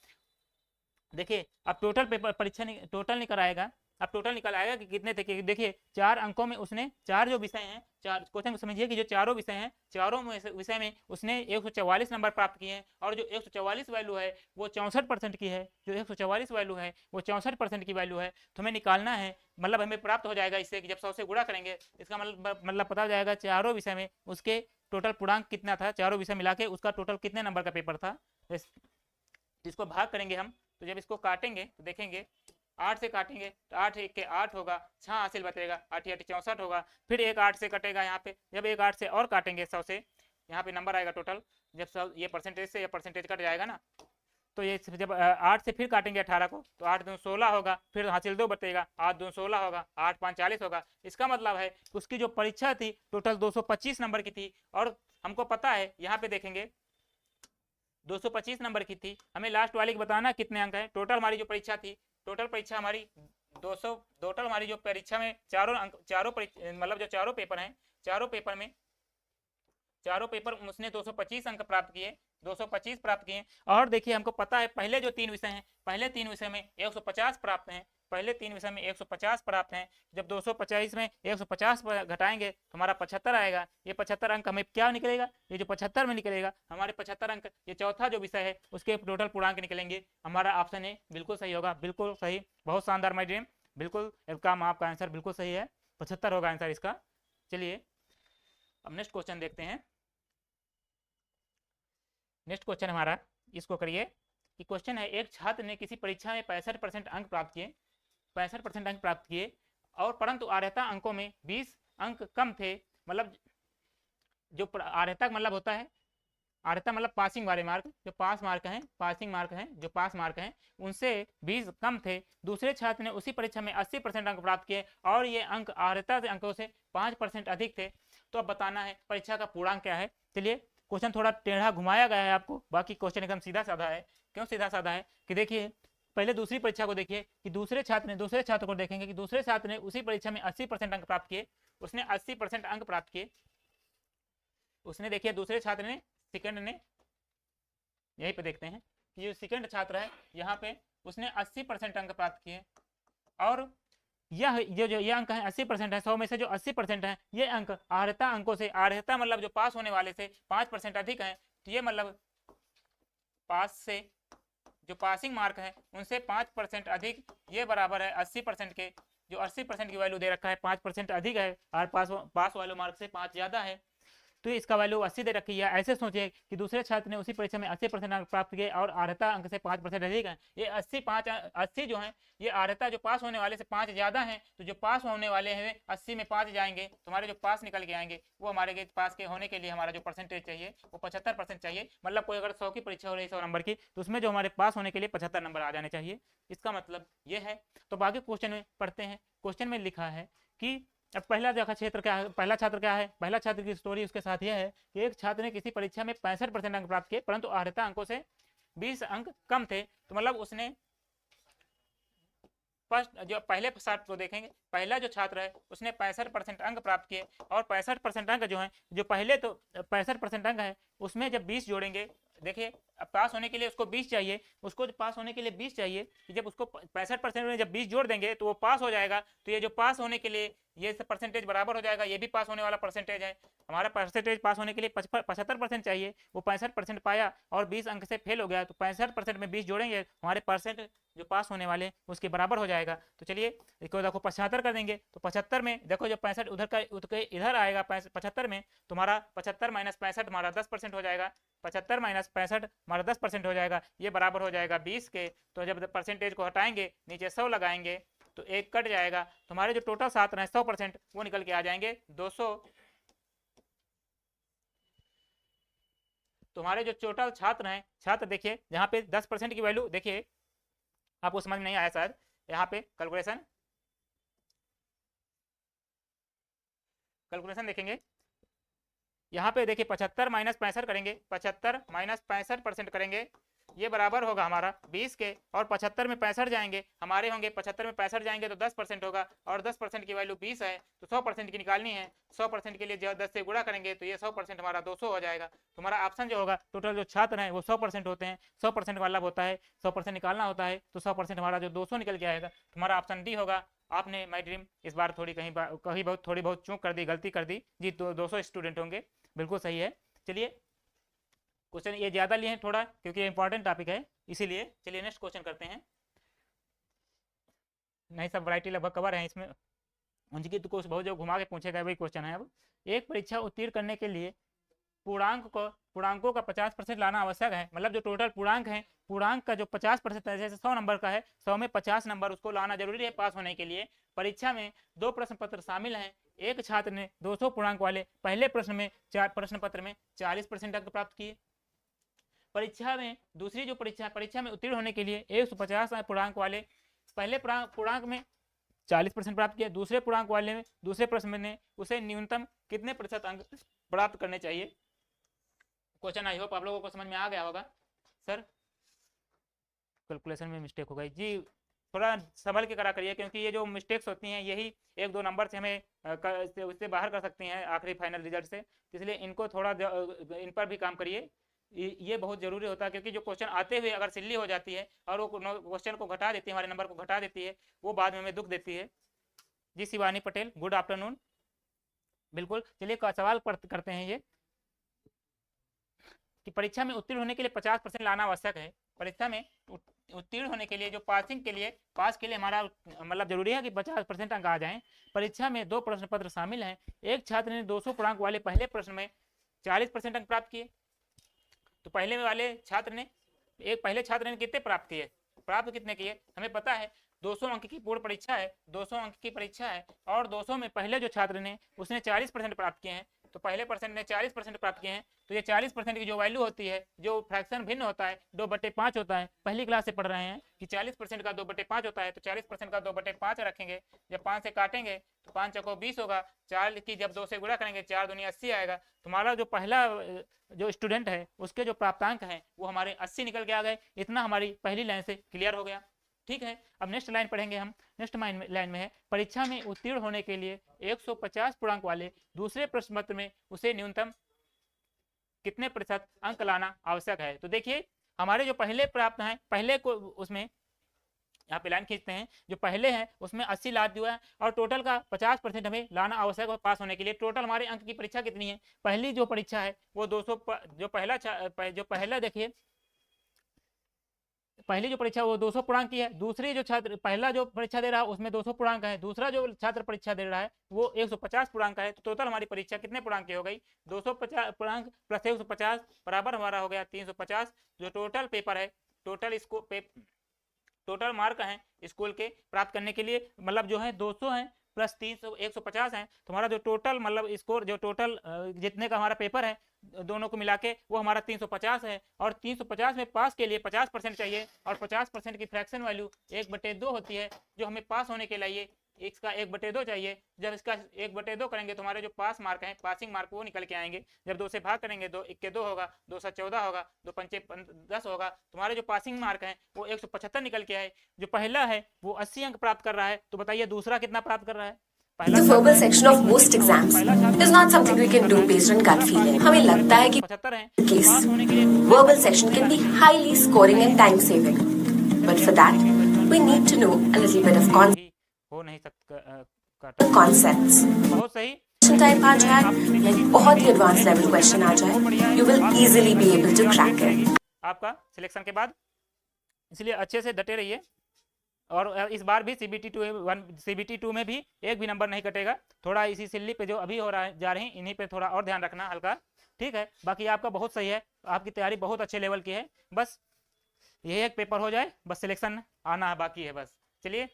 देखिए अब टोटल पेपर परीक्षा टोटल नहीं कराएगा, अब टोटल निकल आएगा कि कितने थे, कि देखिए 4 अंकों में उसने 4 जो विषय हैं, 4 क्वेश्चन समझिए कि जो चारों विषय हैं, चारों विषय में उसने 144 नंबर प्राप्त किए हैं, और जो 144 वैल्यू है वो 64% की है, जो 144 वैल्यू है वो 64% की वैल्यू है। तो हमें निकालना है, मतलब हमें प्राप्त हो जाएगा इससे कि जब 100 से गुणा करेंगे इसका मतलब पता हो जाएगा चारों विषय में उसके टोटल पूर्णांक कितना था, चारों विषय मिला के उसका टोटल कितने नंबर का पेपर था। इसको भाग करेंगे हम, तो जब इसको काटेंगे तो देखेंगे 8 से काटेंगे तो 8 एक के 8 होगा, 6 हासिल बचेगा, 8 8 64 होगा, फिर एक 8 से कटेगा यहाँ पे, जब एक 8 से और काटेंगे 100 से, यहाँ पे नंबर आएगा टोटल, जब 100 ये परसेंटेज से ये परसेंटेज कट जाएगा ना, तो ये जब 8 से फिर काटेंगे 18 को तो 8 दूनी 16 होगा, फिर हासिल 2 बचेगा, 8 दूनी 16 होगा, 8 5 40 होगा। इसका मतलब है उसकी जो परीक्षा थी टोटल 225 नंबर की थी, और हमको पता है यहाँ पे देखेंगे 225 नंबर की थी। हमें लास्ट वाले की बताना कितने अंक है। टोटल हमारी जो परीक्षा थी, टोटल परीक्षा हमारी 200, टोटल हमारी जो परीक्षा में चारों अंक, चारों मतलब जो चारों पेपर हैं, चारों पेपर में चारों पेपर उसने 225 अंक प्राप्त किए, 225 प्राप्त किए। और देखिए हमको पता है पहले जो 3 विषय हैं, पहले 3 विषय में 150 प्राप्त हैं, पहले 3 विषय में 150 प्राप्त हैं। जब 225 में 150 घटाएंगे तो हमारा 75 आएगा। ये 75 अंक हमें क्या निकलेगा, ये जो 75 में निकलेगा हमारे 75 अंक, ये चौथा जो विषय है उसके टोटल पूर्णांक निकलेंगे। हमारा ऑप्शन ए बिल्कुल सही होगा, बिल्कुल सही, बहुत शानदार माय ड्रीम, बिल्कुल इसका आपका आंसर बिल्कुल सही है, 75 होगा आंसर इसका। चलिए अब नेक्स्ट क्वेश्चन देखते हैं। नेक्स्ट क्वेश्चन हमारा, इसको करिए कि क्वेश्चन है एक छात्र ने किसी परीक्षा में 65% अंक प्राप्त किए, 65% अंक प्राप्त किए, और परंतु आर्यता अंकों में 20 अंक कम थे। मतलब जो आर्यता मतलब होता है, आर्यता मतलब पासिंग वाले मार्क, जो पास मार्क हैं, पासिंग मार्क हैं, जो पास मार्क हैं उनसे 20 कम थे। दूसरे छात्र ने उसी परीक्षा में 80% अंक प्राप्त किए और ये अंक आर्यता के अंकों से 5% अधिक थे। तो अब बताना है परीक्षा का पूर्णांक क्या है। चलिए क्वेश्चन थोड़ा टेढ़ा घुमाया गया है आपको, बाकी क्वेश्चन एकदम सीधा साधा है। क्यों सीधा साधा है कि देखिए पहले दूसरी परीक्षा को देखिए कि दूसरे छात्र को देखेंगे कि दूसरे छात्र ने उसी परीक्षा में 80% अंक प्राप्त किए, उसने 80% अंक प्राप्त किए। उसने देखिए दूसरे छात्र ने, सेकंड ने, यहीं पे देखते हैं कि जो सेकंड छात्र है यहाँ पे उसने 80% अंक प्राप्त किए, और यह जो ये अंक है 80% है, 100 में से जो 80% है ये अंक आर्यता अंकों से, आर्यता मतलब जो पास होने वाले से 5% अधिक है। तो ये मतलब पास से जो पासिंग मार्क है उनसे 5% अधिक, ये बराबर है 80% के। जो 80% की वैल्यू दे रखा है 5% अधिक है, और पास वाले मार्क से 5 ज्यादा है, तो इसका वैल्यू 80 दे रखी है। ऐसे सोचिए कि दूसरे छात्र ने उसी परीक्षा में 80% अंक प्राप्त किए और आर्यता अंक से 5% अधिक है। ये 80 जो है ये आर्यता जो पास होने वाले से 5 ज्यादा है, तो जो पास होने वाले हैं 80 में 5 जाएंगे तो हमारे जो पास निकल के आएंगे वो हमारे पास के होने के लिए हमारा जो परसेंटेज चाहिए वो 75% चाहिए। मतलब कोई अगर 100 की परीक्षा हो रही है 100 नंबर की, तो उसमें जो हमारे पास होने के लिए 75 नंबर आ जाने चाहिए। इसका मतलब ये है। तो बाकी क्वेश्चन में पढ़ते हैं। क्वेश्चन में लिखा है कि अब पहला जगह क्षेत्र क्या है, पहला छात्र क्या है, पहला छात्र की स्टोरी उसके साथ यह है कि एक छात्र ने किसी परीक्षा में 65% अंक प्राप्त किए परंतु आर्यता अंकों से 20 अंक कम थे। तो मतलब उसने फर्स्ट जो पहले छात्र को देखेंगे, पहला जो छात्र है उसने 65% अंक प्राप्त किए, और 65% अंक जो है, जो पहले तो 65% अंक है उसमें जब 20 जोड़ेंगे, देखिए पास होने के लिए उसको 20 चाहिए, उसको पास होने के लिए 20 चाहिए, कि जब उसको 65% में जब 20 जोड़ देंगे तो वो पास हो जाएगा। तो ये जो पास होने के लिए ये परसेंटेज बराबर हो जाएगा, ये भी पास होने वाला परसेंटेज है। हमारा परसेंटेज पास होने के लिए 75% चाहिए, वो 65% पाया और 20 अंक से फेल हो गया, तो 65% में 20 जोड़ेंगे हमारे परसेंट जो पास होने वाले उसके बराबर हो जाएगा। तो चलिए इसको देखो 75 कर देंगे, तो 75 में देखो जब 65 उधर का इधर आएगा 75 में, तुम्हारा 75 माइनस 65 हमारा 10% हो जाएगा, 75 माइनस 65 हमारा 10% हो जाएगा, ये बराबर हो जाएगा 20 के। तो जब परसेंटेज को हटाएंगे नीचे 100 लगाएंगे तो एक कट जाएगा, तुम्हारे जो टोटल छात्र हैं 100% वो निकल के आ जाएंगे 200। तुम्हारे जो टोटल छात्र हैं, छात्र देखिए यहाँ पे 10% की वैल्यू देखिए, आपको समझ में नहीं आया शायद, यहाँ पे कैलकुलेशन देखेंगे, यहाँ पे देखिए 75 माइनस 65 करेंगे, 75 माइनस 65% करेंगे, ये बराबर होगा हमारा 20 के, और 75 में 65 जाएंगे हमारे होंगे, 75 में 65 जाएंगे तो 10% होगा, और 10% की वैल्यू 20 है, तो 100% की निकालनी है। 100% के लिए जो 10 से गुणा करेंगे तो ये 100% हमारा 200 हो जाएगा। तुम्हारा ऑप्शन जो होगा, टोटल जो छात्र हैं वो 100% होते हैं, 100% वाला होता है, 100% निकालना होता है, तो 100% हमारा जो 200 निकल के आएगा, तुम्हारा ऑप्शन डी होगा। आपने माय ड्रीम इस बार थोड़ी थोड़ी बहुत चूक कर दी, गलती कर दी जी। 200 स्टूडेंट होंगे, बिल्कुल सही है। चलिए क्वेश्चन ये ज़्यादा लिए हैं थोड़ा, क्योंकि इंपॉर्टेंट टॉपिक है इसीलिए। चलिए नेक्स्ट क्वेश्चन करते हैं। नहीं, सब वैरायटी लगभग कवर है इसमें, उनकी तो कुछ बहुत जो घुमा के पूछेगा वही क्वेश्चन है। अब एक परीक्षा उत्तीर्ण करने के लिए पूर्णांकों का 50% लाना आवश्यक है। मतलब जो टोटल पूर्णांक है, पूर्णांक का जो 50% है, जैसे 100 नंबर का है, 100 में 50 नंबर उसको लाना जरूरी है पास होने के लिए। परीक्षा में 2 प्रश्न पत्र शामिल हैं। एक छात्र ने 200 पूर्णांक वाले पहले प्रश्न में प्रश्न पत्र में 40% अंक प्राप्त किए। परीक्षा में दूसरी जो परीक्षा में उत्तीर्ण होने के लिए 150 पूर्णांक वाले पहले पूर्णांक में 40% प्राप्त किया। दूसरे पूर्णांक वाले में दूसरे प्रश्न में उसे न्यूनतम कितने प्रतिशत अंक प्राप्त करने चाहिए। क्वेश्चन आई होप आप लोगों को समझ में आ गया होगा। सर कैलकुलेशन में मिस्टेक हो गई जी, थोड़ा संभल के करा करिए, क्योंकि ये जो मिस्टेक्स होती हैं यही 1-2 नंबर से हमें उससे बाहर कर सकती हैं आखिरी फाइनल रिजल्ट से। इसलिए इनको थोड़ा इन पर भी काम करिए, ये बहुत जरूरी होता है। क्योंकि जो क्वेश्चन आते हुए अगर सिल्ली हो जाती है और वो क्वेश्चन को घटा देती है, हमारे नंबर को घटा देती है, वो बाद में हमें दुख देती है। जी शिवानी पटेल, गुड आफ्टरनून। बिल्कुल, चलिए सवाल करते हैं ये कि परीक्षा में उत्तीर्ण होने के लिए 50% लाना आवश्यक है। परीक्षा में उत्तीर्ण होने के लिए जो पास के लिए हमारा मतलब जरूरी है कि 50% अंक आ जाएं। परीक्षा में 2 प्रश्न पत्र शामिल हैं। एक छात्र ने 200 पूर्णांक वाले पहले प्रश्न में 40% अंक प्राप्त किए। तो पहले छात्र ने कितने प्राप्त कितने किए, हमें पता है 200 अंक की पूर्ण परीक्षा है, 200 अंक की परीक्षा है, और 200 में पहले जो छात्र ने उसने 40% प्राप्त किए हैं। तो पहले पर्सन ने 40% प्राप्त किए हैं, तो ये 40% की जो वैल्यू होती है, जो फ्रैक्शन भिन्न होता है, 2/5 होता है। पहली क्लास से पढ़ रहे हैं कि 40% का 2/5 होता है, तो 40% का 2/5 रखेंगे। जब 5 से काटेंगे तो 5 चौको 20 होगा, 4 की जब 2 से गुणा करेंगे 4 दूनी 80 आएगा। तुम्हारा जो पहला जो स्टूडेंट है उसके जो प्राप्तांक हैं वो हमारे 80 निकल के आ गए। इतना हमारी पहली लाइन से क्लियर हो गया। ठीक है, अब नेक्स्ट लाइन पढ़ेंगे हम। नेक्स्ट लाइन में है, परीक्षा में उत्तीर्ण होने के लिए 150 पूर्णांक वाले दूसरे प्रश्न पत्र में उसे न्यूनतम कितने प्रतिशत अंक लाना आवश्यक है। तो देखिए हमारे जो पहले प्राप्त हैं, पहले को उसमें यहाँ पे लाइन खींचते हैं, जो पहले हैं उसमें 80 लाद दिया है, और टोटल का 50% हमें लाना आवश्यक है पास होने के लिए। टोटल हमारे अंक की परीक्षा कितनी है, पहली जो परीक्षा है वो 200, जो पहला देखिए पहली जो परीक्षा वो 200 पूर्णांक की है। दूसरी जो छात्र पहला जो परीक्षा दे रहा है उसमें 200 पूर्णांक है, दूसरा जो छात्र परीक्षा दे रहा है वो 150 पूर्णांक है। तो टोटल हमारी परीक्षा कितने पूर्णांक की हो गई, 250 पूर्णांक प्लस 150 बराबर हमारा हो गया 350। जो टोटल पेपर है, टोटल मार्क है स्कूल के प्राप्त करने के लिए, मतलब जो है 200 है प्लस 300 150 है। तुम्हारा जो टोटल मतलब स्कोर, जो टोटल जितने का हमारा पेपर है दोनों को मिला के वो हमारा 350 है। और 350 में पास के लिए 50% चाहिए, और 50% की फ्रैक्शन वैल्यू 1/2 होती है, जो हमें पास होने के लिए इसका 1/2 चाहिए। जब इसका 1/2 करेंगे तो हमारे जो पास मार्क है, पासिंग मार्क, वो निकल के आएंगे। जब 2 से भाग करेंगे 2 1 के 2 होगा, 2 से 14 होगा, 2 पंचे 10 होगा। तुम्हारे जो पासिंग मार्क है वो 175 निकल के आए। जो पहला है वो 80 अंक प्राप्त कर रहा है, तो बताइए दूसरा कितना प्राप्त कर रहा है। The verbal section of most exams is not something we can do based on gut feeling. हमें लगता है कि case verbal section can be highly scoring and time saving, but for that we need to know a little bit of concepts. बहुत सही टाइप आ जाए या बहुत ही एडवांस लेवल क्वेश्चन आ जाए, you will easily be able to crack it. आपका सिलेक्शन के बाद, इसलिए अच्छे से डटे रहिए। और इस बार भी CBT 2 में भी एक भी नंबर नहीं कटेगा। थोड़ा इसी सिल्ली पे जो अभी हो रहा है जा रही इन्हीं पे थोड़ा और ध्यान रखना हल्का, ठीक है। बाकी आपका बहुत सही है, आपकी तैयारी बहुत अच्छे लेवल की है। बस ये एक पेपर हो जाए, बस सिलेक्शन आना बाकी है बस। चलिए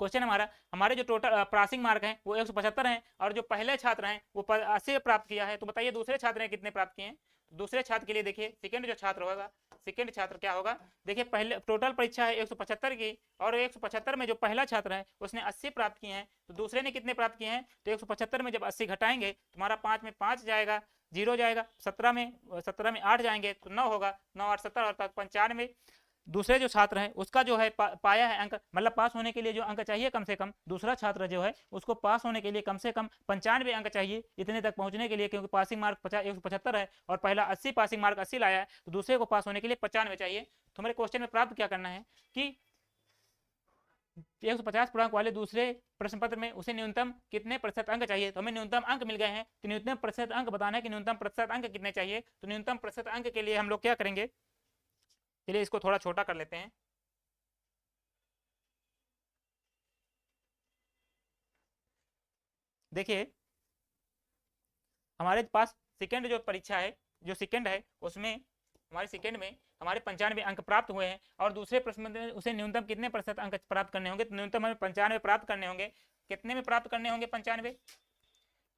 क्वेश्चन हमारे जो टोटल पासिंग मार्क हैं वो 175 हैं, और जो पहले छात्र हैं वो 80 प्राप्त किया है। तो बताइए दूसरे छात्र ने कितने प्राप्त किए हैं। दूसरे छात्र के लिए देखिए सेकंड जो छात्र होगा, सेकंड छात्र क्या होगा, देखिए पहले टोटल परीक्षा है 175 की, और 175 में जो पहला छात्र है उसने 80 प्राप्त किए हैं, तो दूसरे ने कितने प्राप्त किए हैं। तो 175 में जब 80 घटाएंगे तुम्हारा 5 में 5 जाएगा, 0 जाएगा, 17 में 8 जाएंगे तो 9 होगा, 9 8 17 अर्थात 95। दूसरे जो छात्र है उसका जो है पाया है अंक, मतलब पास होने के लिए जो अंक चाहिए कम से कम, दूसरा छात्र जो है उसको पास होने के लिए कम से कम 95 अंक चाहिए इतने तक पहुंचने के लिए, क्योंकि पासिंग मार्क 175 है और पहला 80 पासिंग मार्क 80 लाया है, तो दूसरे को पास होने के लिए 95 चाहिए। तो हमारे क्वेश्चन में प्राप्त क्या करना है कि 150 पूर्णांक वाले दूसरे प्रश्न पत्र में उसे न्यूनतम कितने प्रतिशत अंक चाहिए। तो हमें न्यूनतम अंक मिल गए हैं, तो न्यूनतम प्रतिशत अंक बताना है कि न्यूनतम प्रतिशत अंक कितने चाहिए। तो न्यूनतम प्रतिशत अंक के लिए हम लोग क्या करेंगे, चलिए इसको थोड़ा छोटा कर लेते हैं। देखिए हमारे पास सेकेंड जो परीक्षा है, जो सेकेंड है उसमें हमारे सेकेंड में हमारे 95 अंक प्राप्त हुए हैं और दूसरे प्रश्न में उसे न्यूनतम कितने प्रतिशत अंक प्राप्त करने होंगे। तो न्यूनतम हमें 95 प्राप्त करने होंगे। कितने में प्राप्त करने होंगे 95,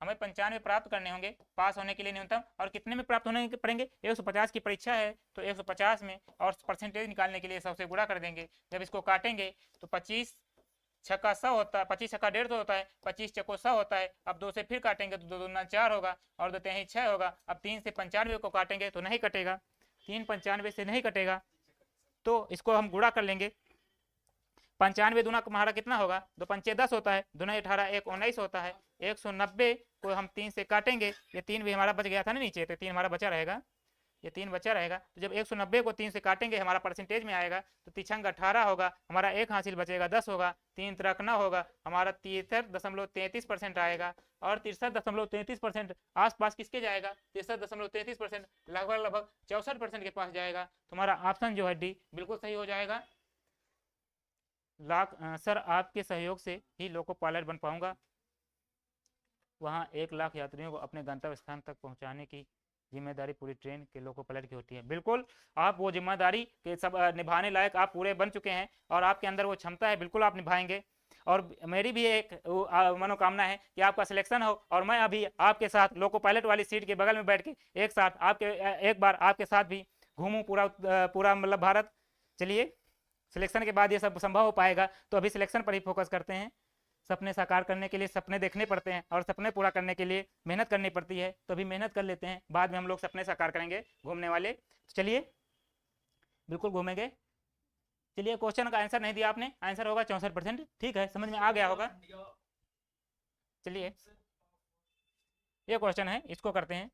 हमें 95 प्राप्त करने होंगे पास होने के लिए न्यूनतम। और कितने में प्राप्त होने पड़ेंगे, 150 की परीक्षा है तो 150 में, और परसेंटेज निकालने के लिए 100 से गुणा कर देंगे। जब इसको काटेंगे तो 25 छक्का 100 होता है, 25 छक्का 150 होता है, 25 चक्को 100 होता है। अब 2 से फिर काटेंगे तो 2 दूना 4 होगा और 2 तिहाई 6 होगा। अब 3 से 95 को काटेंगे तो नहीं कटेगा, 3 95 से नहीं कटेगा, तो इसको हम गुणा कर लेंगे। 95 दूना हमारा कितना होगा, 2 पंचे 10 होता है, 2 18 1 19 होता है। 190 को हम 3 से काटेंगे, ये 3 भी हमारा बच गया था ना नीचे, तो 3 हमारा बचा रहेगा, ये 3 बचा रहेगा। तो जब 190 को 3 से काटेंगे हमारा परसेंटेज में आएगा, तो तिछंग 18 होगा, हमारा एक हासिल बचेगा 10 होगा, 3 तिरकना होगा, हमारा 63.33% आएगा। और 63.33% आसपास किसके जाएगा, 63.33%, लगभग लगभग 64% के पास जाएगा। तुम्हारा ऑप्शन जो है डी बिल्कुल सही हो जाएगा। सर आपके सहयोग से ही लोको पायलट बन पाऊंगा। वहाँ 1 लाख यात्रियों को अपने गंतव्य स्थान तक पहुँचाने की जिम्मेदारी पूरी ट्रेन के लोको पायलट की होती है। बिल्कुल आप वो जिम्मेदारी के सब निभाने लायक आप पूरे बन चुके हैं और आपके अंदर वो क्षमता है, बिल्कुल आप निभाएंगे। और मेरी भी एक मनोकामना है कि आपका सिलेक्शन हो और मैं अभी आपके साथ लोको पायलट वाली सीट के बगल में बैठ के एक साथ आपके एक बार आपके साथ भी घूमूं पूरा मतलब भारत। चलिए सिलेक्शन के बाद ये सब संभव हो पाएगा, तो अभी सिलेक्शन पर ही फोकस करते हैं। सपने साकार करने के लिए सपने देखने पड़ते हैं और सपने पूरा करने के लिए मेहनत करनी पड़ती है, तो अभी मेहनत कर लेते हैं, बाद में हम लोग सपने साकार करेंगे घूमने वाले। तो चलिए बिल्कुल घूमेंगे। चलिए क्वेश्चन का आंसर नहीं दिया आपने, आंसर होगा 64%। ठीक है, समझ में आ गया होगा। चलिए ये क्वेश्चन है, इसको करते हैं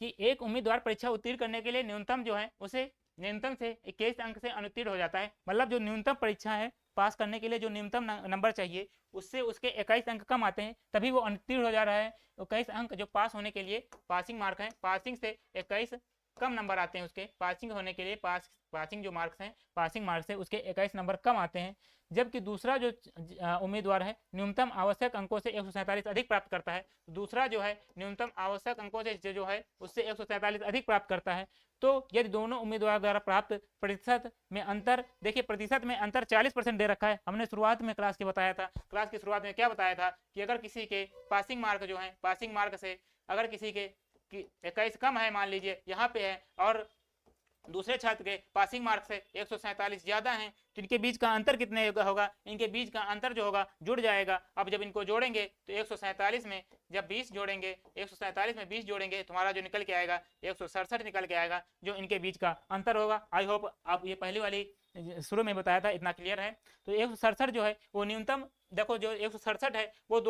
कि एक उम्मीदवार परीक्षा उत्तीर्ण करने के लिए न्यूनतम जो है उसे न्यूनतम से 21 अंक से अनुत्तीर्ण हो जाता है। मतलब जो न्यूनतम परीक्षा है पास करने के लिए जो न्यूनतम नंबर चाहिए उससे उसके 21 अंक कम आते हैं, तभी वो अनुत्तीर्ण हो जा रहा है। 21 अंक जो पास होने के लिए पासिंग मार्क है, पासिंग से 21 कम नंबर आते हैं उसके, पासिंग होने के लिए पासिंग जो मार्क्स हैं पासिंग मार्क्स से उसके 21 नंबर कम आते हैं। जबकि दूसरा जो उम्मीदवार है न्यूनतम आवश्यक अंकों से 147 अधिक प्राप्त करता है। दूसरा जो है न्यूनतम आवश्यक अंकों से जो है उससे 147 अधिक प्राप्त करता है। तो यदि दोनों उम्मीदवार द्वारा प्राप्त प्रतिशत में अंतर, देखिए प्रतिशत में अंतर 40% दे रखा है। हमने शुरुआत में क्लास के बताया था, क्लास की शुरुआत में क्या बताया था कि अगर किसी के पासिंग मार्क जो है पासिंग मार्क से अगर किसी के 21 कम है, मान लीजिए यहाँ पे है, और दूसरे छात्र के पासिंग मार्क से 147 ज्यादा हैं, तो इनके बीच का अंतर कितने होगा, इनके बीच का अंतर जो होगा जुड़ जाएगा। अब जब इनको जोड़ेंगे तो 147 में जब 20 जोड़ेंगे, 147 में 20 जोड़ेंगे, तुम्हारा जो निकल के आएगा 167 निकल के आएगा, जो इनके बीच का अंतर होगा। आई होप आप ये पहली वाली शुरू में बताया था इतना क्लियर है। तो 167 जो है वो न्यूनतम, देखो जो 167 है वो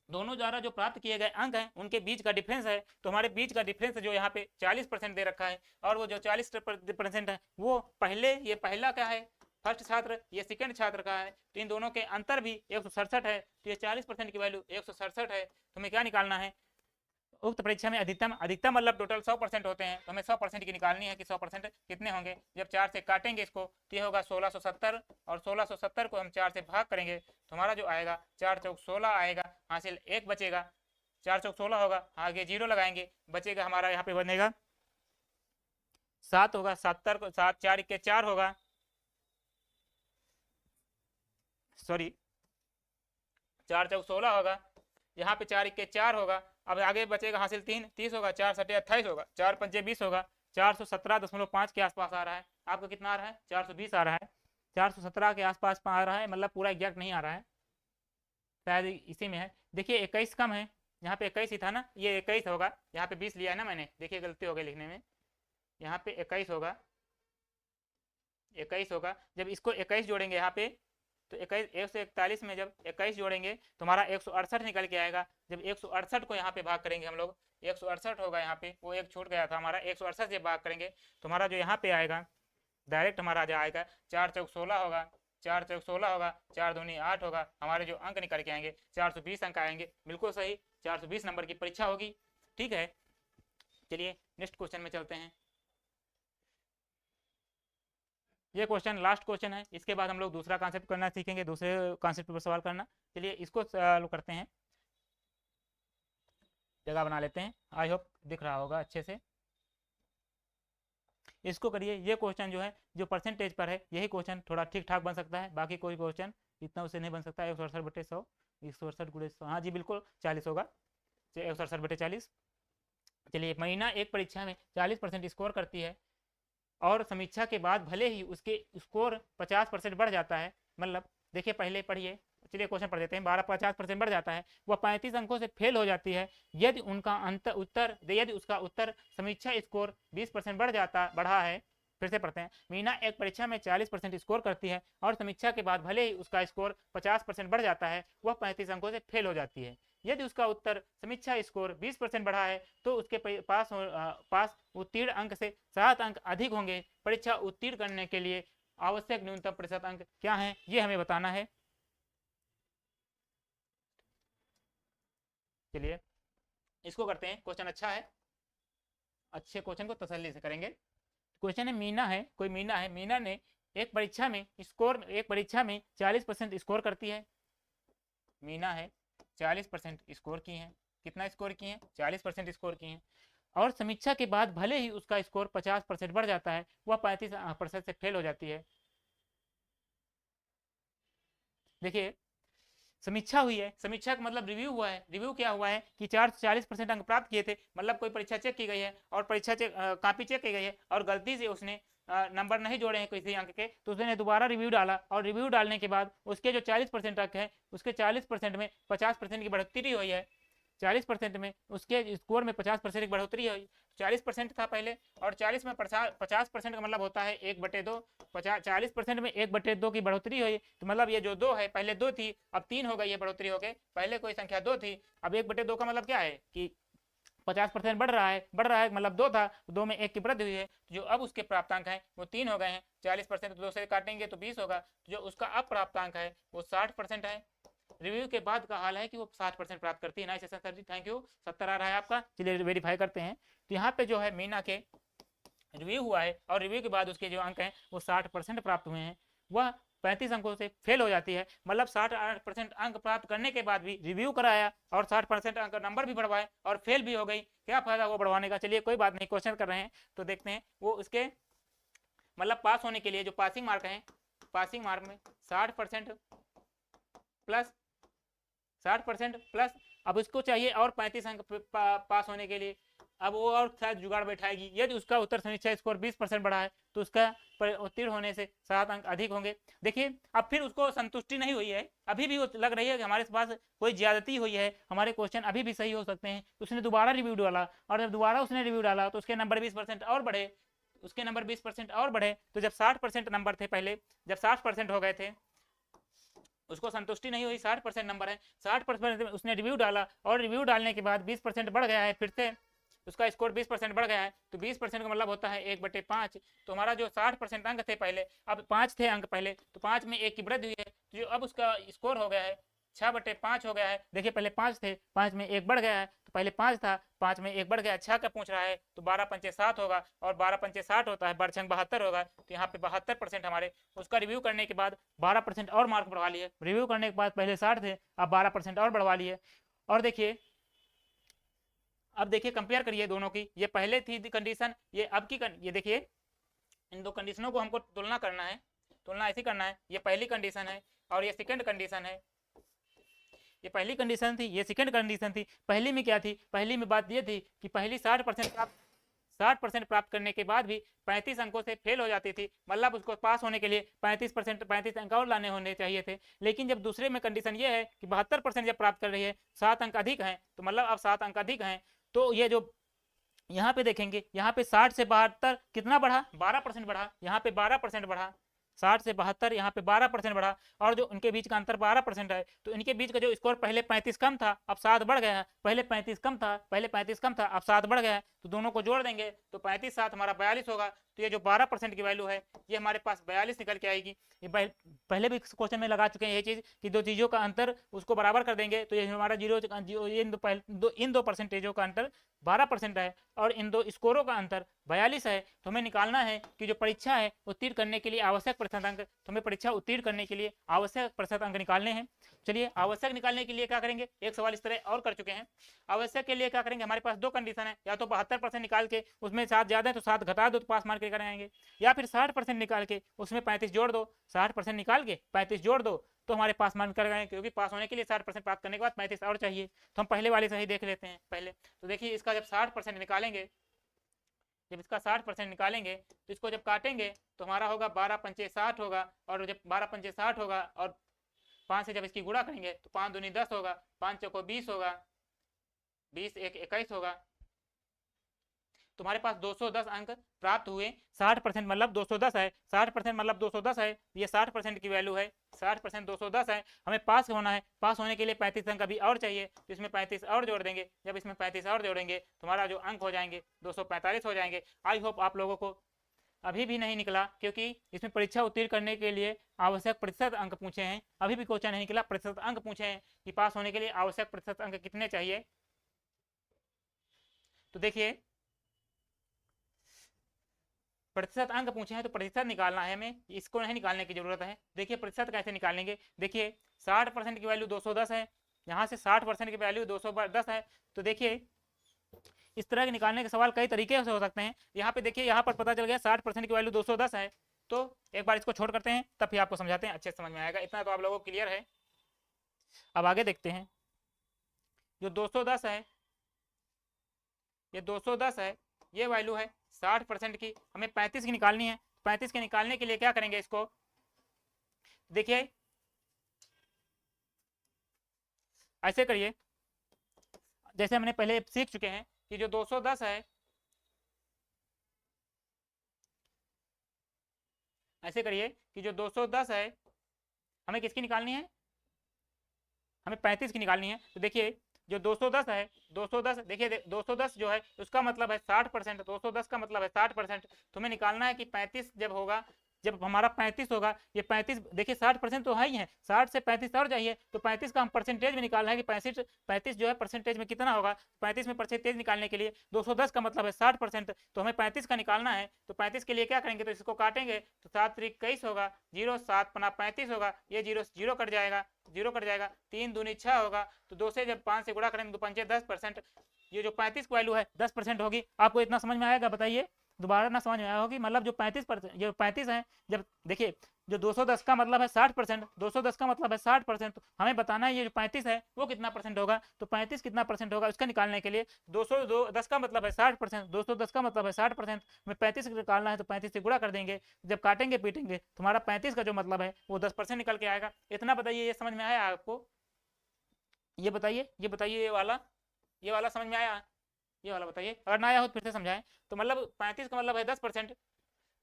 दोनों द्वारा जो प्राप्त किए गए अंक हैं उनके बीच का डिफरेंस है। तो हमारे बीच का डिफरेंस जो यहाँ पे 40% दे रखा है, और वो जो 40% है वो ये पहला क्या है, फर्स्ट छात्र, ये सेकंड छात्र का है। तो इन दोनों के अंतर भी 167 है, तो ये 40% की वैल्यू 167 है। तो हमें क्या निकालना है, उक्त परीक्षा में अधिकतम मतलब टोटल 100% होते हैं, तो हमें 100% की निकालनी है कि 100% कितने होंगे। जब 4 से काटेंगे इसको तो ये होगा 1670, और 1670 को हम 4 से भाग करेंगे तो हमारा जो आएगा 4 चौक 16 आएगा, हासिल 1 बचेगा, 4 चौक 16 होगा, आगे 0 लगाएंगे, बचेगा हमारा यहाँ पे बनेगा 7 होगा, 70 को 7 4 के 4 होगा, सॉरी 4 चौक 16 होगा, यहाँ पे 4 के 4 होगा। अब आगे बचेगा हासिल 3 30 होगा, 4 सटे 28 होगा, 4 पंचे 20 होगा, 417.5 के आसपास आ रहा है। आपका कितना आ रहा है, 420 आ रहा है, 417 के आसपास आ रहा है, मतलब पूरा एग्जैक्ट नहीं आ रहा है, शायद इसी में है। देखिए 21 कम है, यहाँ पे 21 ही था ना, ये 21 होगा, यहाँ पे 20 लिया है ना मैंने, देखिए गलती हो गई लिखने में, यहाँ पे 21 होगा, 21 होगा। जब इसको 21 जोड़ेंगे यहाँ पे तो 141 में जब 21 जोड़ेंगे तो हमारा 168 निकल के आएगा। जब 168 को यहाँ पे भाग करेंगे हम लोग, 168 होगा, यहाँ पे वो एक छूट गया था हमारा, 168 से भाग करेंगे तो हमारा जो यहाँ पे आएगा डायरेक्ट हमारा जो आएगा 4 चौक 16 होगा, 4 चौक 16 होगा, 4 दूनी 8 होगा, हमारे जो अंक निकल के आएंगे 420 अंक आएंगे। बिल्कुल सही, 420 नंबर की परीक्षा होगी। ठीक है, चलिए नेक्स्ट क्वेश्चन में चलते हैं। ये क्वेश्चन लास्ट क्वेश्चन है, इसके बाद हम लोग दूसरा कॉन्सेप्ट करना सीखेंगे, दूसरे कॉन्सेप्ट पर सवाल करना। चलिए इसको सॉल्व करते हैं, जगह बना लेते हैं, आई होप दिख रहा होगा अच्छे से। इसको करिए, ये क्वेश्चन जो है जो परसेंटेज पर है यही क्वेश्चन थोड़ा ठीक ठाक बन सकता है, बाकी कोई क्वेश्चन इतना उससे नहीं बन सकता। 168/100, 168 हाँ जी बिल्कुल 40 होगा, 168/40। चलिए महीना एक परीक्षा में 40% स्कोर करती है और समीक्षा के बाद भले ही उसके स्कोर 50% बढ़ जाता है, मतलब देखिए पहले पढ़िए, चलिए क्वेश्चन पढ़ देते हैं। 50% बढ़ जाता है, वह 35 अंकों से फेल हो जाती है यदि उसका उत्तर समीक्षा स्कोर 20% बढ़ा है। फिर से पढ़ते हैं, मीना एक परीक्षा में 40% स्कोर करती है और समीक्षा के बाद भले ही उसका स्कोर 50% बढ़ जाता है, वह 35 अंकों से फेल हो जाती है यदि उसका उत्तर समीक्षा स्कोर 20% बढ़ा है तो उसके पास उत्तीर्ण अंक से 7 अंक अधिक होंगे। परीक्षा उत्तीर्ण करने के लिए आवश्यक न्यूनतम प्रतिशत अंक क्या है, ये हमें बताना है। चलिए इसको करते हैं, क्वेश्चन अच्छा है, अच्छे क्वेश्चन को तसल्ली से करेंगे। क्वेश्चन है, मीना ने एक परीक्षा में 40% स्कोर करती है। मीना है 40% स्कोर की है, कितना स्कोर की है, 40% स्कोर की है और समीक्षा के बाद भले ही उसका स्कोर 50% बढ़ जाता है, वह 35% से फेल हो जाती है। देखिए समीक्षा हुई है, समीक्षा का मतलब रिव्यू हुआ है। रिव्यू क्या हुआ है कि 40% अंक प्राप्त किए थे, मतलब कोई परीक्षा चेक की गई है और कॉपी चेक की गई है और गलती से उसने नंबर नहीं जोड़े हैं किसी अंक के, तो उसने दोबारा रिव्यू डाला और रिव्यू डालने के बाद उसके जो 40% अंक है उसके 40% में 50% की बढ़ोतरी हुई है। 40% में उसके स्कोर में 50% की बढ़ोतरी हुई। 40% था पहले और 40 में 50% का मतलब होता है 1/2। 40% में 1/2 की बढ़ोतरी हुई, तो मतलब ये जो 2 है पहले 2 थी अब 3 हो गई है बढ़ोतरी हो गई। पहले कोई संख्या 2 थी, अब 1/2 का मतलब क्या है कि 50% बढ़ रहा है, मतलब 2 था, 2 में 1 की वृद्धि हुई है, जो अब उसके प्राप्तांक हैं वो 3 हो गए हैं। 40% 2 से काटेंगे तो 20 होगा, जो उसका अब प्राप्तांक है वो 60% है। रिव्यू के बाद का हाल है कि वो 60% प्राप्त करती है। Nice session sir ji, thank you. 70 आ रहा है आपका, चलिए वेरीफाई करते हैं। तो यहाँ पे जो है मीना के रिव्यू हुआ है और रिव्यू के बाद उसके जो अंक हैं वो 60% प्राप्त हुए हैं, वह 35 अंकों से फेल हो जाती है। मतलब 60% अंक प्राप्त करने के बाद भी रिव्यू कराया और 60% अंक नंबर भी बढ़वाए और फेल भी हो गई, क्या फायदा वो बढ़वाने का। चलिए कोई बात नहीं, क्वेश्चन कर रहे हैं तो देखते हैं। वो उसके मतलब पास होने के लिए जो पासिंग मार्क है, पासिंग मार्क में 60% प्लस अब उसको चाहिए और 35 अंक पास होने के लिए। अब वो और शायद जुगाड़ बैठाएगी, यदि उसका उत्तर समीक्षा स्कोर 20% बढ़ा है तो उसका उत्तीर्ण होने से 7 अंक अधिक होंगे। देखिए अब फिर उसको संतुष्टि नहीं हुई है, अभी भी वो लग रही है कि हमारे पास कोई ज्यादती हुई है, हमारे क्वेश्चन अभी भी सही हो सकते हैं। उसने दोबारा रिव्यू डाला और जब दोबारा उसने रिव्यू डाला तो उसके नंबर 20% और बढ़े, तो जब 60% नंबर थे पहले, जब 60% हो गए थे उसको संतुष्टि नहीं हुई। 60% नंबर है, 60% उसने रिव्यू डाला और रिव्यू डालने के बाद 20% बढ़ गया है, फिर से उसका स्कोर 20% बढ़ गया है। तो 20% का मतलब होता है 1/5। तो हमारा जो 60% अंक थे पहले, अब 5 थे अंक पहले, तो 5 में 1 की वृद्धि हुई है, तो जो अब उसका स्कोर हो गया है 6/5 हो गया है। देखिए पहले 5 थे, 5 में 1 बढ़ गया है, तो पहले 5 था, 5 में 1 बढ़ गया, 6 का पूछ रहा है तो 12 पंचे 7 होगा और 12 पंचे 60 होता है, 72 होगा। तो यहाँ पे 72% हमारे उसका रिव्यू करने के बाद 12% और मार्क बढ़वा लिए। रिव्यू करने के बाद पहले 60 थे, अब 12% और बढ़वा लिए। और देखिए अब देखिए कंपेयर करिए दोनों की, ये पहले थी कंडीशन, ये अब की ये देखिए इन दो कंडीशनों को हमको तुलना करना है, तुलना ऐसी करना है। ये पहली कंडीशन है और ये सेकंड कंडीशन है। ये पहली कंडीशन थी, ये सेकंड कंडीशन थी। पहली में क्या थी, पहली में बात ये थी कि पहली 60% प्राप्त करने के बाद भी 35 अंकों से फेल हो जाती थी, मतलब उसको पास होने के लिए 35 अंक और लाने होने चाहिए थे। लेकिन जब दूसरे में कंडीशन ये है कि 72% जब प्राप्त कर रही है, 7 अंक अधिक हैं, तो मतलब अब 7 अंक अधिक हैं, तो ये जो यहाँ पे देखेंगे, यहाँ पे 60 से 72 कितना बढ़ा, 12% बढ़ा, यहाँ पे 12% बढ़ा, 60 से 72 यहाँ पे 12% बढ़ा, और जो उनके बीच का अंतर 12% है, तो इनके बीच का जो स्कोर पहले 35 कम था अब 7 बढ़ गया है, पहले 35 कम था अब 7 बढ़ गया है, तो दोनों को जोड़ देंगे तो 35 7 हमारा 42 होगा। तो ये जो 12% की वैल्यू है ये हमारे पास 42 निकल के आएगी। ये पहले भी क्वेश्चन में लगा चुके हैं ये चीज कि दो चीजों का अंतर उसको बराबर कर देंगे तो ये हमारा इन दो परसेंटेजों का अंतर 12% है और इन दो स्कोरों का अंतर 42 है। तो हमें निकालना है कि जो परीक्षा है उत्तीर्ण करने के लिए आवश्यक प्रतिशत अंक, तो हमें परीक्षा उत्तीर्ण करने के लिए आवश्यक प्रतिशत अंक निकालने हैं। चलिए आवश्यक निकालने के लिए क्या करेंगे, एक सवाल इस तरह और कर चुके हैं। आवश्यक के लिए क्या करेंगे, हमारे पास दो कंडीशन है, या तो 72% निकाल के उसमें 7 ज्यादा है तो 7 घटा दो तो पास मार्क लेकर आएंगे, या फिर 60% निकाल के उसमें 35 जोड़ दो, 60% निकाल के 35 जोड़ दो तो हमारे पास मार्क कर गए। क्योंकि पास होने के लिए 60% प्राप्त करने के बाद 35 और चाहिए। तो हम पहले वाले से ही देख लेते हैं पहले। तो देखिए इसका जब 60% निकालेंगे, जब इसका 60% निकालेंगे तो इसको जब काटेंगे तो हमारा होगा 12 पंचे 60 होगा, और जब 12 पंचे 60 होगा और 5 से जब इसकी गुणा करेंगे तो 5 दूनी 10 होगा, 5 चौको 20 होगा, 20 एक 21 होगा। तुम्हारे पास 210 अंक प्राप्त हुए। 60% मतलब 210 है, 60% मतलब 210 है, ये 60% की वैल्यू है, 60% 210 है। हमें पास होना है, पास होने के लिए 35 अंक अभी और चाहिए तो इसमें 35 और जोड़ देंगे। जब इसमें 35 और जोड़ेंगे तो हमारा जो अंक हो जाएंगे 245 हो जाएंगे। आई होप आप लोगों को अभी भी नहीं निकला, क्योंकि इसमें परीक्षा उत्तीर्ण करने के लिए आवश्यक प्रतिशत अंक पूछे हैं। अभी भी क्वेश्चन नहीं निकला, प्रतिशत अंक पूछे हैं कि पास होने के लिए आवश्यक प्रतिशत अंक कितने चाहिए। तो देखिए प्रतिशत अंक पूछे हैं तो प्रतिशत निकालना है हमें, इसको नहीं निकालने की जरूरत है। देखिए प्रतिशत कैसे निकालेंगे, देखिए 60% की वैल्यू 210 है, यहाँ से 60% की वैल्यू 210 है। तो देखिए इस तरह के निकालने के सवाल कई तरीके से हो सकते हैं। यहाँ पे देखिए यहाँ पर पता चल गया 60% की वैल्यू 210 है। तो एक बार इसको छोड़ करते हैं तब फिर आपको समझाते हैं, अच्छे से समझ में आएगा। इतना तो आप लोगों को क्लियर है। अब आगे देखते हैं, जो 210 है, ये 210 है, ये वैल्यू है 60% की, हमें 35 की निकालनी है। 35 के निकालने के लिए क्या करेंगे, इसको देखिए ऐसे करिए जैसे हमने पहले सीख चुके हैं कि जो 210 है, ऐसे करिए कि जो 210 है हमें किसकी निकालनी है, हमें 35 की निकालनी है। तो देखिए जो 210 है, 210 देखिए 210 जो है उसका मतलब है 60%, 210 का मतलब है 60%। तो हमें निकालना है कि 35 जब होगा, जब हमारा 35 होगा, ये 35 देखिए 60% तो है ही है, 60 से 35 और चाहिए तो 35 का हम परसेंटेज में निकालना है कि 35 जो है परसेंटेज में कितना होगा। 35 में परसेंटेज निकालने के लिए 210 का मतलब है 60%, तो हमें 35 का निकालना है। तो 35 के लिए क्या करेंगे, तो इसको काटेंगे तो 7 3 21 होगा, 0 7 पना 35 होगा, ये 0 कट जाएगा, 0 कट जाएगा, 3 दूनी 6 होगा। तो 2 से जब 5 से गुणा करेंगे तो 5 10%, ये जो 35 की वैल्यू है 10% होगी। आपको इतना समझ में आएगा, बताइए दोबारा ना समझ में आया होगी। मतलब जो 35% जो 35 है, जब देखिए जो 210 का मतलब है 60%, 210 का मतलब है 60%, तो हमें बताना है ये जो 35 है वो कितना परसेंट होगा। तो 35 कितना परसेंट होगा उसका निकालने के लिए 210 का मतलब है 60%, 210 का मतलब है 60%, हमें 35 निकालना है तो 35 से गुणा कर देंगे। जब काटेंगे पीटेंगे तो हमारा 35 का जो मतलब है वो 10% निकल के आएगा। इतना बताइए, ये समझ में आया आपको? ये बताइए, ये वाला समझ में आया? ये वाला बताइए, अगर ना आया हो तो फिर से समझाएं। तो मतलब 35 का मतलब है 10%,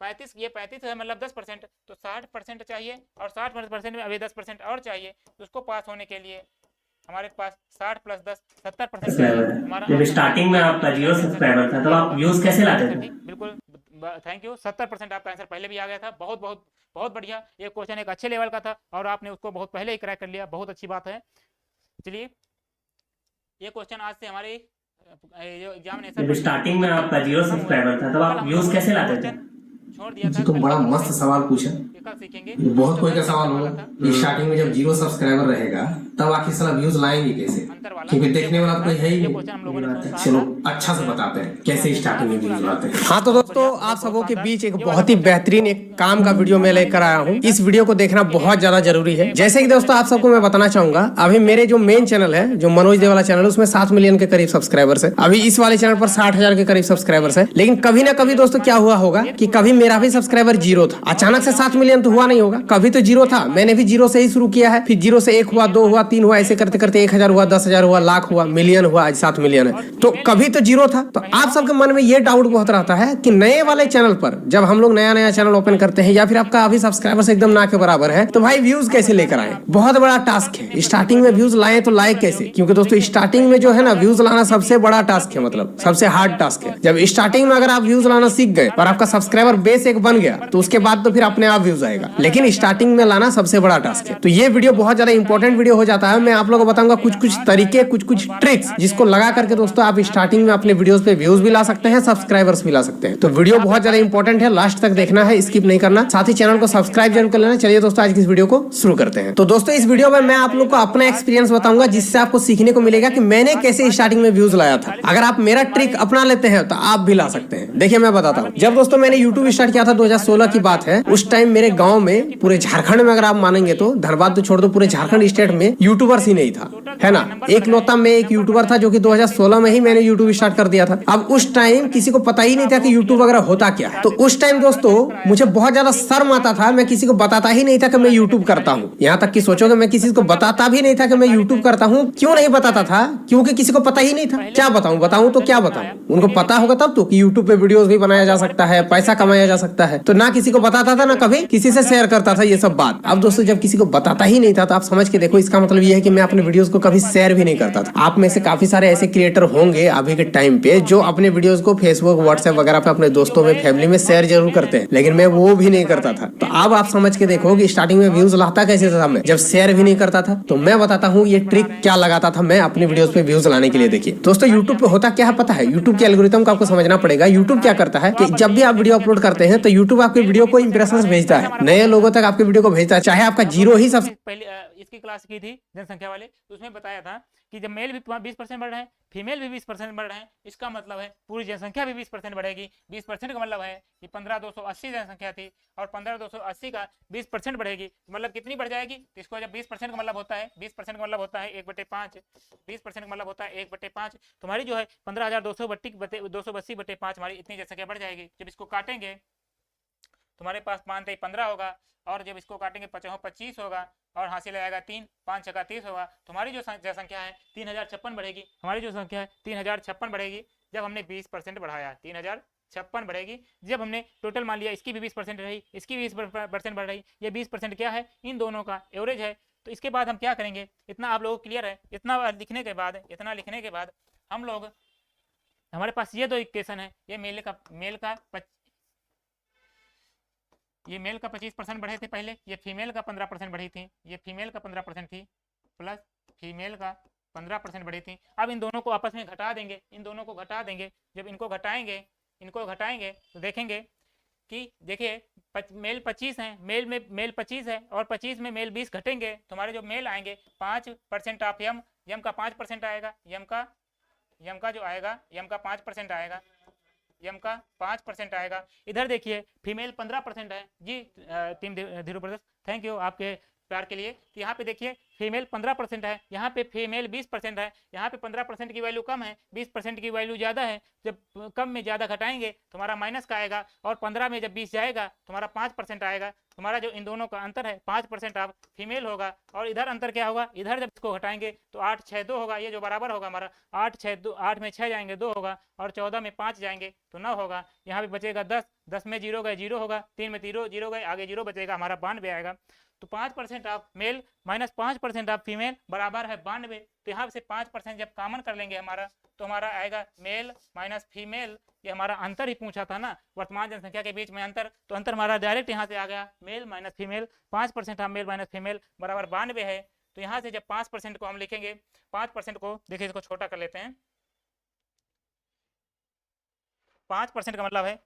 35 ये 35 है मतलब 10%, तो 60% चाहिए और 60% में अभी 10% और चाहिए। तो उसको पास होने के लिए हमारे पास 60 + 10 70% हमारा। जब स्टार्टिंग में आपका 0 सब्सक्राइबर था तो आप व्यूज कैसे लाते थे? बिल्कुल, थैंक यू। 70% आपका आंसर पहले भी आ गया था। बहुत बहुत बहुत बढ़िया, ये क्वेश्चन एक अच्छे लेवल का था और आपने उसको बहुत पहले ही क्रैक कर लिया, बहुत अच्छी बात है। चलिए ये क्वेश्चन आज से हमारे जब स्टार्टिंग में आपका 0 सब्सक्राइबर था तो आप व्यूज कैसे लाते थे? छोड़ दिया था। तो बड़ा मस्त सवाल पूछा, ये बहुत कोई का सवाल होगा। स्टार्टिंग में जब 0 सब्सक्राइबर रहेगा तब आखिर साला व्यूज लाएंगे कैसे, क्योंकि देखने वाला कोई है ही नहीं। चलो अच्छा से बताते हैं कैसे स्टार्टिंग में व्यूज लाते हैं। हाँ तो दोस्तों, आप सबों के बीच एक बहुत ही बेहतरीन एक काम का वीडियो मैं लेकर आया हूँ। इस वीडियो को देखना बहुत ज्यादा जरूरी है। जैसे कि दोस्तों आप सबको मैं बताना चाहूंगा, अभी मेरे जो मेन चैनल है, जो मनोज देव वाला चैनल है, उसमें 7 मिलियन के करीब सब्सक्राइबर्स है। अभी इस वाले चैनल पर 60,000 के करीब सब्सक्राइबर्स है। लेकिन कभी ना कभी दोस्तों क्या हुआ होगा कि कभी मेरा भी सब्सक्राइबर 0 था। अचानक से 7 मिलियन तो हुआ नहीं होगा, कभी तो 0 था। मैंने भी 0 से ही शुरू किया है, फिर 0 से 1 हुआ, 2 हुआ, 3 हुआ, ऐसे करते करते 1000 हुआ, 10,000 हुआ, लाख हुआ, मिलियन हुआ, आज 7 मिलियन है। तो कभी तो जीरो था। तो आप सबके मन में ये डाउट बहुत रहता है कि नए वाले चैनल पर जब हम लोग नया चैनल ओपन करते हैं या फिर आपका अभी सब्सक्राइबर्स एकदम ना के बराबर है, तो भाई व्यूज कैसे लेकर आए? बहुत बड़ा टास्क है। स्टार्टिंग में व्यूज लाए तो लाए कैसे? क्योंकि दोस्तों स्टार्टिंग में जो है ना, व्यूज लाना सबसे बड़ा टास्क है, मतलब सबसे हार्ड टास्क है। जब स्टार्टिंग में अगर आप व्यूज लाना सीख गए और आपका सब्सक्राइबर बेस एक बन गया, तो उसके बाद तो फिर अपने आप व्यूज आएगा। लेकिन स्टार्टिंग में लाना सबसे बड़ा टास्क है। तो ये वीडियो बहुत ज्यादा इंपॉर्टेंट वीडियो हो जाता है। मैं आप लोगों को बताऊंगा कुछ तरीके, कुछ ट्रिक्स, जिसको लगा करके दोस्तों आप स्टार्टिंग में अपने वीडियोस पे व्यूज भी ला सकते हैं, सब्सक्राइबर्स भी ला सकते हैं। तो वीडियो बहुत ज्यादा इंपॉर्टेंट है, लास्ट तक देखना है, स्किप नहीं करना। साथ ही चैनल को सब्सक्राइब जरूर कर लेना। चलिए दोस्तों आज की इस वीडियो को शुरू करते हैं। तो दोस्तों इस वीडियो में मैं आप लोग को अपना एक्सपीरियंस बताऊंगा, जिससे आपको सीखने को मिलेगा कि मैंने कैसे स्टार्टिंग में व्यूज लाया था। अगर आप मेरा ट्रिक अपना लेते हैं तो आप भी ला सकते हैं। देखिए मैं बताता हूँ, जब दोस्तों मैंने यूट्यूब स्टार्ट किया था 2016 की बात है। उस टाइम मेरे गाँव में, पूरे झारखंड में अगर आप मानेंगे तो, धनबाद तो छोड़ दो, पूरे झारखंड स्टेट में यूट्यूबर्स ही नहीं था, है ना। एक लौता में एक यूट्यूबर था, जो कि 2016 में ही मैंने यूट्यूब स्टार्ट कर दिया था। अब उस टाइम किसी को पता ही नहीं था कि यूट्यूब वगैरह होता क्या है। तो उस टाइम दोस्तों मुझे बहुत ज्यादा शर्म आता था, मैं किसी को बताता ही नहीं था कि मैं यूट्यूब करता हूँ। यहाँ तक कि सोचोगे मैं किसी को बताता भी नहीं था कि मैं यूट्यूब करता हूँ। क्यों नहीं बताता था? क्योंकि किसी को पता ही नहीं था। क्या बताऊँ तो क्या बताऊँ? उनको पता होगा तब तो कि यूट्यूब पे वीडियोस भी बनाया जा सकता है, पैसा कमाया जा सकता है। तो ना किसी को बताता था, ना कभी किसी से शेयर करता था ये सब बात। अब दोस्तों जब किसी को बताता ही नहीं था, तो आप समझ के देखो, इसका मतलब ये है कि मैं अपने वीडियोस को कभी शेयर भी नहीं करता था। आप में से काफी सारे ऐसे क्रिएटर होंगे अभी के टाइम पे जो अपने वीडियोस को फेसबुक, व्हाट्सएप वगैरह पे अपने दोस्तों में, फैमिली में शेयर जरूर करते हैं, लेकिन मैं वो भी नहीं करता था। तो अब आप समझ के देखो कि स्टार्टिंग में व्यूज लाता कैसे था मैं, जब शेयर भी नहीं करता था। तो मैं बताता हूँ ये ट्रिक क्या लगाता था मैं अपनी वीडियोस पे व्यूज लाने के लिए। देखिए दोस्तों, यूट्यूब पे होता क्या है पता है? यूट्यूब के एल्गोरिथम को आपको समझना पड़ेगा। यूट्यूब क्या करता है कि जब भी आप वीडियो अपलोड करते हैं तो यूट्यूब आपके वीडियो को इंप्रेशंस भेजता है, नए लोगों तक आपके वीडियो को भेजता है, चाहे आपका जीरो ही सबसे पहले इसकी क्लास की थी जनसंख्या वाले, तो उसमें बताया था कि जब मेल भी 20% बढ़ रहे हैं, फीमेल भी 20% बढ़ रहे हैं, इसका मतलब है पूरी जनसंख्या भी 20% बढ़ेगी। 20% का मतलब है कि 15,280 जनसंख्या थी और 15,280 का 20% बढ़ेगी, मतलब कितनी बढ़ जाएगी? तो इसको जब 20% का मतलब होता है, 20% का मतलब होता है 1/5, 20% का मतलब होता है 1/5। तुम्हारी जो है 15,280/5 हमारी इतनी जनसंख्या बढ़ जाएगी। जब इसको काटेंगे तुम्हारे पास 5 15 होगा, और जब इसको काटेंगे 25 होगा, और हासिल आएगा 3, 5 छक्का 30 होगा। तुम्हारी जो जनसंख्या है 3056 बढ़ेगी। हमारी जो संख्या है 3056 बढ़ेगी जब हमने 20% बढ़ाया, 3056 बढ़ेगी। जब हमने टोटल मान लिया इसकी भी 20% रही, इसकी भी 20% बढ़ रही, ये 20% क्या है? इन दोनों का एवरेज है। तो इसके बाद हम क्या करेंगे? इतना आप लोगों को क्लियर है? इतना लिखने के बाद हम लोग, हमारे पास ये दो इक्वेशन है, ये मेल का 25% बढ़े थे पहले, ये फीमेल का 15% बढ़ी थी, ये फीमेल का 15% थी, प्लस फीमेल का 15% बढ़ी थी। अब इन दोनों को आपस में घटा देंगे, इन दोनों को घटा देंगे। जब इनको घटाएंगे तो देखेंगे कि देखिए मेल 25 है, मेल 25 है, और 25 में मेल 20 घटेंगे, तुम्हारे जो मेल आएंगे 5% ऑफ यम का 5% आएगा, यम का जो आएगा, यम का 5% आएगा, यम का 5% आएगा। इधर देखिए फीमेल 15% है जी। Team Dheeru brothers, thank you आपके प्यार के लिए। तो यहाँ पे देखिए फीमेल 15% है, यहाँ पे फीमेल 20% है। यहाँ पे 15% की वैल्यू कम है, 20% की वैल्यू ज़्यादा है। जब कम में ज़्यादा घटाएंगे तुम्हारा माइनस का आएगा, और 15 में जब 20 जाएगा तुम्हारा 5% आएगा। तुम्हारा जो इन दोनों का अंतर है 5% ऑफ फीमेल होगा। और इधर अंतर क्या होगा? इधर जब इसको घटाएंगे तो 8 6 2 होगा, ये जो बराबर होगा हमारा 8 6 2, 8 में 6 जाएंगे 2 होगा, और 14 में 5 जाएंगे तो 9 होगा। यहाँ पे बचेगा 10, 10 में 0 गए 0 होगा, 3 में 0 गए, आगे 0 बचेगा, हमारा 92 आएगा। तो 5% of male minus 5% of female बराबर है 92। तो यहाँ से 5% जब कॉमन कर लेंगे हमारा, तो हमारा आएगा मेल माइनस फीमेल। ये हमारा अंतर ही पूछा था ना, वर्तमान जनसंख्या के बीच में अंतर, तो अंतर हमारा डायरेक्ट यहाँ से आ गया, male minus female. 5% of male minus female बराबर 92 है। तो यहाँ से जब 5% को हम लिखेंगे, 5% को देखिए, इसको छोटा कर लेते हैं। 5% का मतलब है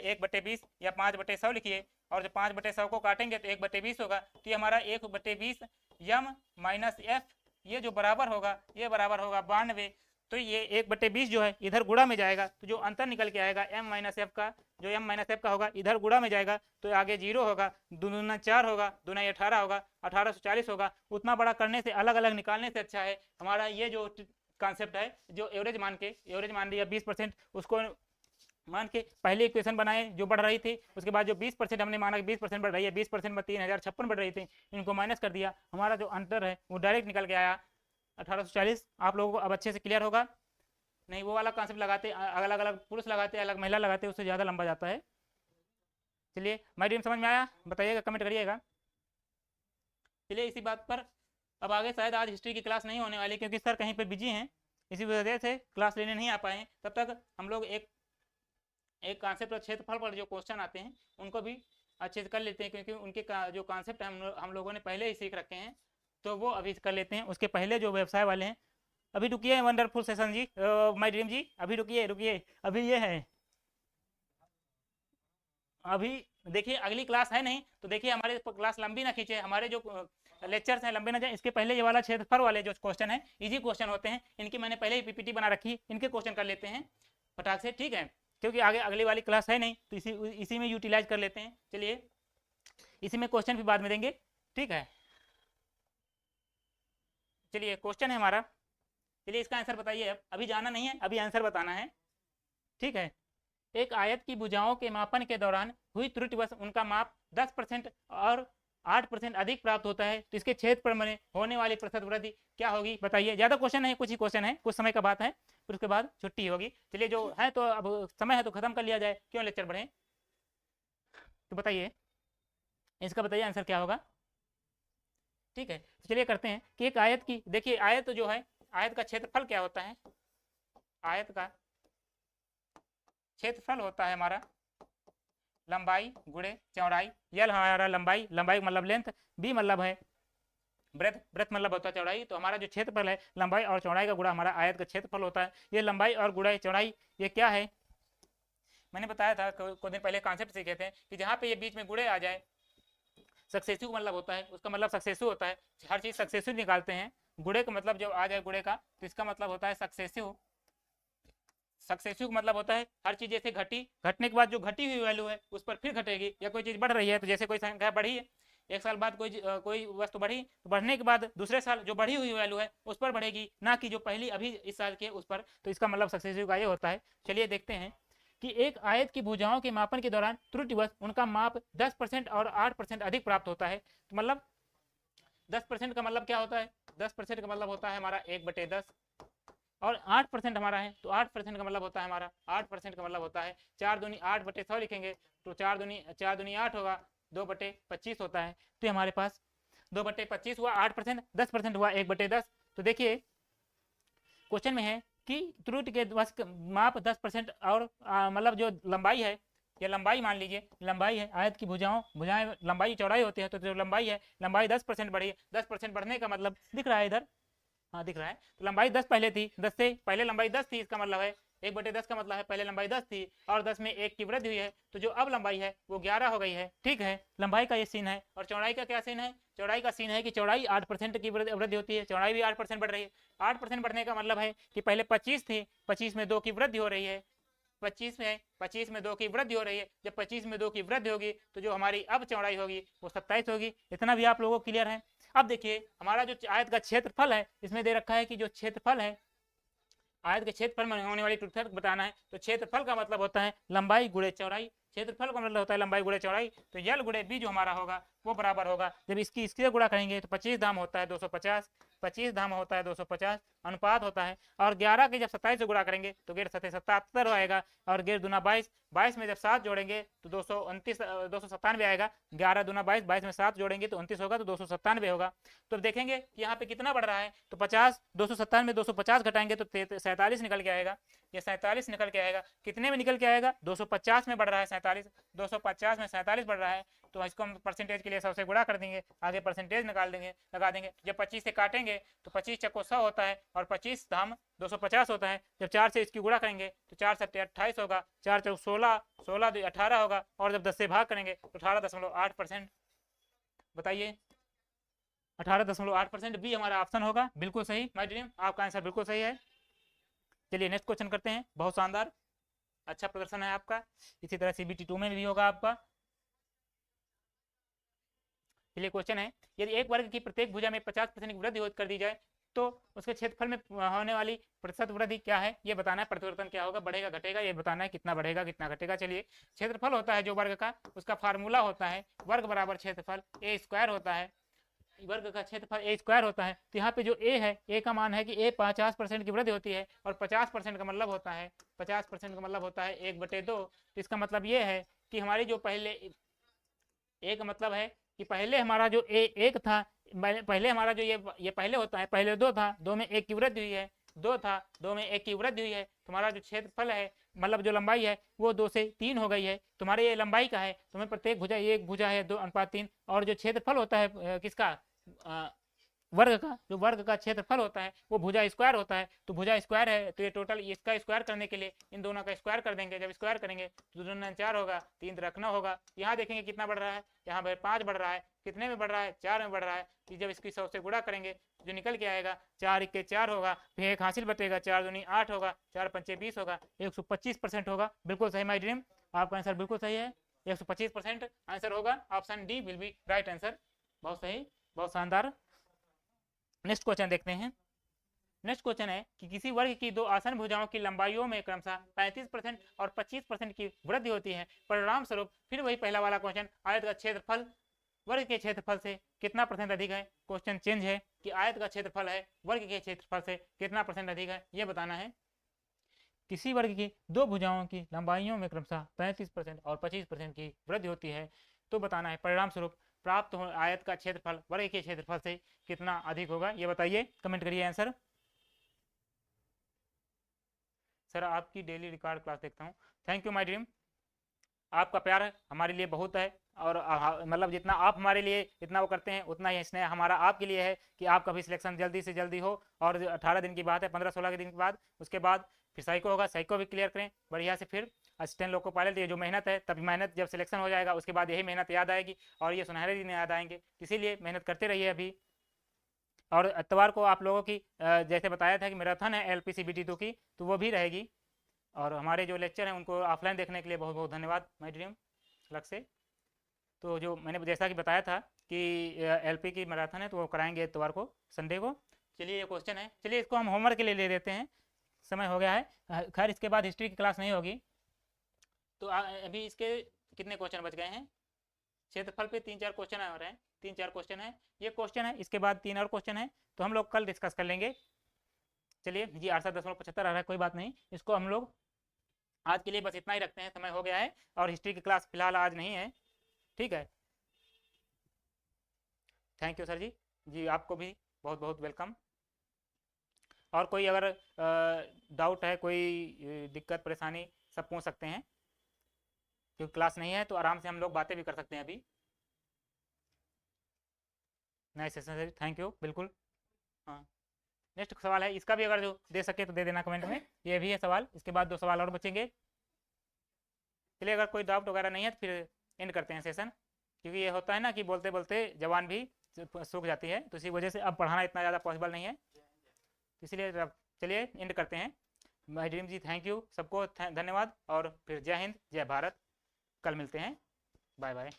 1/20 या 5/100 लिखिए, और जब 5/100 को काटेंगे तो 1/20 होगा। तो ये हमारा 1/20 यम माइनस एफ, ये जो बराबर होगा, ये बराबर होगा 92। तो ये 1/20 जो है इधर गुणा में जाएगा, तो जो अंतर निकल के आएगा m माइनस एफ का, जो m माइनस एफ का होगा इधर गुणा में जाएगा, तो आगे 0 होगा, 2 दूना 4 होगा, 2 ना 18 होगा, 1840 होगा। उतना बड़ा करने से, अलग अलग निकालने से अच्छा है हमारा ये जो कॉन्सेप्ट है, जो एवरेज मान लिया 20%, उसको मान के पहले इक्वेशन बनाए जो बढ़ रही थी, उसके बाद जो 20% हमने माना कि 20% बढ़ रही है, 20% में 3056 बढ़ रही थी, इनको माइनस कर दिया, हमारा जो अंतर है वो डायरेक्ट निकल के आया 1840। आप लोगों को अब अच्छे से क्लियर होगा। नहीं वो वाला कॉन्सेप्ट लगाते, अलग अलग पुरुष लगाते, अलग महिला लगाते, उससे ज़्यादा लंबा जाता है। चलिए माय ड्रीम समझ में आया, बताइएगा, कमेंट करिएगा। चलिए इसी बात पर अब आगे शायद आज हिस्ट्री की क्लास नहीं होने वाली, क्योंकि सर कहीं पर बिजी हैं, इसी वजह से क्लास लेने नहीं आ पाए। तब तक हम लोग एक कॉन्सेप्ट और क्षेत्रफल पर जो क्वेश्चन आते हैं उनको भी अच्छे से कर लेते हैं, क्योंकि उनके जो कॉन्सेप्ट हम लोगों ने पहले ही सीख रखे हैं, तो वो अभी कर लेते हैं। उसके पहले जो व्यवसाय वाले हैं, अभी रुकिए वंडरफुल सेशन जी, माय ड्रीम जी, अभी रुकिए, अभी ये है, अभी देखिए अगली क्लास है नहीं, तो देखिए हमारे क्लास लंबी ना खींचे, हमारे जो लेक्चर्स हैं लंबे ना जाए। इसके पहले ये वाला क्षेत्रफल वाले जो क्वेश्चन है, इजी क्वेश्चन होते हैं, इनकी मैंने पहले ही पीपीटी बना रखी, इनके क्वेश्चन कर लेते हैं फटाक से, ठीक है, क्योंकि आगे अगली वाली क्लास है नहीं, तो इसी में यूटिलाइज कर लेते हैं। चलिए इसी में क्वेश्चन भी बाद में देंगे, ठीक है। चलिए क्वेश्चन है हमारा, चलिए इसका आंसर बताइए। अब अभी जाना नहीं है, अभी आंसर बताना है, ठीक है। एक आयत की भुजाओं के मापन के दौरान हुई त्रुटिवश उनका माप 10% और 8% अधिक प्राप्त होता है, तो इसके क्षेत्रफल में होने वाली प्रतिशत वृद्धि क्या होगी, बताइए। ज्यादा क्वेश्चन है, कुछ ही क्वेश्चन है, कुछ समय का बात है, फिर उसके बाद छुट्टी होगी। चलिए जो है तो अब समय है तो खत्म कर लिया जाए, क्यों लेक्चर बढ़े। तो बताइए इसका, बताइए आंसर क्या होगा, ठीक है। तो चलिए करते हैं कि एक आयत की, देखिए आयत जो है, आयत का क्षेत्रफल क्या होता है, आयत का क्षेत्रफल होता है हमारा लंबाई गुणे चौड़ाई। यल हमारा लंबाई, लंबाई मतलब लेंथ, बी मतलब है ब्रेथ, ब्रेथ मतलब होता है चौड़ाई। तो हमारा जो क्षेत्रफल है लंबाई और चौड़ाई का गुणा हमारा आयत का क्षेत्रफल होता है। ये लंबाई और गुणा चौड़ाई ये क्या है, मैंने बताया था कुछ दिन पहले कॉन्सेप्ट सीखे थे कि जहाँ पे ये बीच में गुणे आ जाए, सक्सेसिव मतलब होता है, उसका मतलब सक्सेसिव होता है, हर चीज सक्सेसिव निकालते हैं। गुणे का मतलब जब आ जाए गुणे का, तो इसका मतलब होता है सक्सेसिव। सक्सेसिव मतलब होता है हर चीज जैसे घटने के बाद जो घटी हुई वैल्यू है उस पर फिर घटेगी, या कोई चीज बढ़ रही है, तो जैसे कोई संख्या बढ़ी है, एक साल बाद कोई वस्तु बढ़ी, तो बढ़ने के बाद दूसरे साल जो बढ़ी हुई वैल्यू है उस पर बढ़ेगी, ना कि जो पहली अभी इस साल के उस पर, तो इसका मतलब सक्सेसिव का ये होता है। चलिए देखते हैं कि एक आयत की भुजाओं के मापन के दौरान त्रुटिवश उनका माप 10% और 8% अधिक प्राप्त होता है। तो मतलब 10% का मतलब क्या होता है, 10% का मतलब होता है हमारा 1/10, और 8% हमारा है, तो 8% का मतलब होता है हमारा 8% का मतलब होता है 4 दूनी 8/100 लिखेंगे, तो 4 दूनी 8 होगा, 2/25 होता है। तो हमारे पास 2/25 हुआ 8%, 10% हुआ 1/10। तो देखिए क्वेश्चन में है कि त्रुटि के माप 10% और मतलब जो लंबाई है, ये लंबाई मान लीजिए, लंबाई है आयत की भुजाएं लंबाई चौड़ाई होती है, तो जो लंबाई है, लंबाई 10% बढ़ी है। 10% बढ़ने का मतलब दिख रहा है इधर, हाँ दिख रहा है। तो लंबाई 10 पहले थी, 10 से पहले लंबाई 10 थी, इसका मतलब है 1/10 का मतलब है पहले लंबाई 10 थी और 10 में 1 की वृद्धि हुई है, तो जो अब लंबाई है वो 11 हो गई है, ठीक है। लंबाई का ये सीन है। और चौड़ाई का क्या सीन है, चौड़ाई का सीन है कि चौड़ाई 8% की वृद्धि होती है, चौड़ाई भी 8% बढ़ रही है। 8% बढ़ने का मतलब है कि पहले 25 थी, 25 में 2 की वृद्धि हो रही है, 25 में 2 की वृद्धि हो रही है। जब 25 में 2 की वृद्धि होगी तो जो हमारी अब चौड़ाई होगी वो 27 होगी। इतना भी आप लोगों को क्लियर है। अब देखिए हमारा जो आयत का क्षेत्रफल है, इसमें दे रखा है कि जो क्षेत्रफल है आयत के क्षेत्रफल में होने वाली त्रुटि बताना है। तो क्षेत्रफल का मतलब होता है लंबाई गुणे चौड़ाई, क्षेत्रफल का मतलब होता है लंबाई गुणे चौड़ाई। तो यल गुणे बी जो हमारा होगा वो बराबर होगा, जब इससे गुणा करेंगे तो 25 धाम होता है 250, 25 धाम होता है 250 अनुपात होता है। और 11 के जब 27 से गुणा करेंगे तो 77 आएगा, और 11 दूना 22, 22 में जब 7 जोड़ेंगे तो 297 आएगा। 11 दूना 22, 22 में 7 जोड़ेंगे तो 29 होगा, तो 297 होगा। तो देखेंगे कि यहाँ पे कितना बढ़ रहा है, तो 50, 297 में 250 घटाएंगे तो 47 निकल के आएगा, ये 47 निकल के आएगा। कितने में निकल के आएगा, 250 में बढ़ रहा है 47, 250 में 47 बढ़ रहा है। तो इसको हम परसेंटेज के लिए 100 से गुणा कर देंगे, आगे परसेंटेज निकाल देंगे, लगा देंगे। जब 25 से काटेंगे तो 25 चक्को 100 होता है, और 25 धाम 250 होता है। जब 4 से इसकी गुणा करेंगे तो 4 से 28 होगा, 4 चौक 16, 16 2 18 होगा, और जब 10 से भाग करेंगे तो 18.8%। बताइए 18.8% बी हमारा ऑप्शन होगा, बिल्कुल सही माय ड्रीम, आपका आंसर बिल्कुल सही है। चलिए नेक्स्ट क्वेश्चन करते हैं। बहुत शानदार, अच्छा प्रदर्शन है आपका, इसी तरह CBT 2 में भी होगा आपका। चलिए क्वेश्चन है, यदि एक वर्ग की प्रत्येक भुजा में 50% की वृद्धि कर दी जाए तो उसके क्षेत्रफल में होने वाली प्रतिशत वृद्धि क्या है ये बताना है, परिवर्तन क्या होगा, बढ़ेगा घटेगा ये बताना है, कितना बढ़ेगा कितना घटेगा। चलिए, क्षेत्रफल होता है जो वर्ग का, उसका फार्मूला होता है वर्ग बराबर क्षेत्रफल ए स्क्वायर होता है, वर्ग का क्षेत्रफल ए स्क्वायर होता है। तो यहाँ पे जो ए है, ए का मान है कि ए 50% की वृद्धि होती है, और 50% का मतलब होता है 50% का मतलब होता है 1/2। तो इसका मतलब ये है कि हमारी जो पहले ए का मतलब है कि पहले हमारा जो ए 1 था, पहले हमारा जो ये पहले होता है, पहले 2 था, 2 में 1 की वृद्धि हुई है, 2 था, 2 में 1 की वृद्धि हुई है। तुम्हारा जो क्षेत्रफल है मतलब जो लंबाई है वो 2 से 3 हो गई है। तुम्हारे ये लंबाई का है, तुम्हें प्रत्येक भुजा एक भुजा है 2:3, और जो क्षेत्रफल होता है किसका, वर्ग का, जो वर्ग का क्षेत्रफल होता है वो भुजा स्क्वायर होता है। तो भुजा स्क्वायर है तो ये टोटल इसका स्क्वायर करने के लिए इन दोनों का स्क्वायर कर देंगे। जब स्क्वायर करेंगे तो 2 × 4 होगा, 3 रखना होगा। यहाँ देखेंगे कितना बढ़ रहा है, यहाँ पर 5 बढ़ रहा है, कितने में बढ़ रहा है 4 में बढ़ रहा है। तो जब इसकी 100 से गुणा करेंगे जो निकल के आएगा 4 × 4 होगा, फिर 1 हासिल बटेगा, 4 दूनी 8 होगा, 4 × 5 20 होगा, 125% होगा। बिल्कुल सही माय ड्रीम, आपका आंसर बिल्कुल सही है, 125% आंसर होगा। Option D will be right answer. बहुत सही, बहुत शानदार। नेक्स्ट क्वेश्चन देखते हैं। नेक्स्ट क्वेश्चन है कि किसी वर्ग की 2 आसन भुजाओं की लंबाइयों में क्रमशः 35% और 25% की वृद्धि होती है। परिणाम स्वरूप फिर वही पहला वाला क्वेश्चन, आयत का क्षेत्रफल वर्ग के क्षेत्रफल से कितना % अधिक है। क्वेश्चन चेंज है कि आयत का क्षेत्रफल है वर्ग के क्षेत्रफल से कितना % अधिक है, यह बताना है। किसी वर्ग की 2 भुजाओं की लंबाइयों में क्रमशः 35% और 25% की वृद्धि होती है, तो बताना है परिणाम स्वरूप प्राप्त हो आयत का क्षेत्रफल वर्ग के क्षेत्रफल से कितना अधिक होगा, ये बताइए, कमेंट करिए आंसर। सर आपकी डेली रिकॉर्ड क्लास देखता हूँ, थैंक यू माय ड्रीम। आपका प्यार हमारे लिए बहुत है, और मतलब जितना आप हमारे लिए इतना वो करते हैं उतना ही स्नेह हमारा आपके लिए है कि आपका भी सिलेक्शन जल्दी से जल्दी हो। और 18 दिन की बात है, 15-16 दिन के बाद, उसके बाद फिर साइको होगा, साइको भी क्लियर करें बढ़िया से। फिर असिस्टेंट लोको पायलट, ये जो मेहनत है, तब मेहनत जब सिलेक्शन हो जाएगा उसके बाद यही मेहनत याद आएगी और ये सुनहरे दिन याद आएंगे। इसीलिए मेहनत करते रहिए अभी। और इतवार को आप लोगों की जैसे बताया था कि मैराथन है LPCBT2 की, तो वो भी रहेगी। और हमारे जो लेक्चर हैं उनको ऑफलाइन देखने के लिए बहुत बहुत धन्यवाद माय ड्रीम अलग से। तो जो मैंने जैसा कि बताया था कि LP की मैराथन है तो वो कराएंगे इतवार को, संडे को। चलिए ये क्वेश्चन है, चलिए इसको हम होमवर्क के लिए ले लेते हैं, समय हो गया है। खैर इसके बाद हिस्ट्री की क्लास नहीं होगी। तो अभी इसके कितने क्वेश्चन बच गए हैं, क्षेत्रफल पे 3-4 क्वेश्चन आ रहे हैं, 3-4 क्वेश्चन है, ये क्वेश्चन है, इसके बाद 3 और क्वेश्चन है, तो हम लोग कल डिस्कस कर लेंगे। चलिए जी 8.75 आ रहा है, कोई बात नहीं, इसको हम लोग आज के लिए बस इतना ही रखते हैं, समय हो गया है। और हिस्ट्री की क्लास फिलहाल आज नहीं है, ठीक है। थैंक यू सर जी, जी आपको भी बहुत बहुत वेलकम। और कोई अगर डाउट है, कोई दिक्कत परेशानी, सब पूछ सकते हैं, क्योंकि क्लास नहीं है तो आराम से हम लोग बातें भी कर सकते हैं अभी। नए सेशन से थैंक यू, बिल्कुल। हाँ नेक्स्ट सवाल है, इसका भी अगर जो दे सके तो दे देना कमेंट में, ये भी है सवाल, इसके बाद 2 सवाल और बचेंगे। चलिए अगर कोई डाउट वगैरह नहीं है तो फिर एंड करते हैं सेशन, क्योंकि ये होता है ना कि बोलते बोलते जवान भी सूख जाती है, तो इसी वजह से अब पढ़ाना इतना ज़्यादा पॉसिबल नहीं है, इसलिए चलिए एंड करते हैं। My dream ji thank you, सबको धन्यवाद, और फिर जय हिंद जय भारत, कल मिलते हैं, बाय बाय।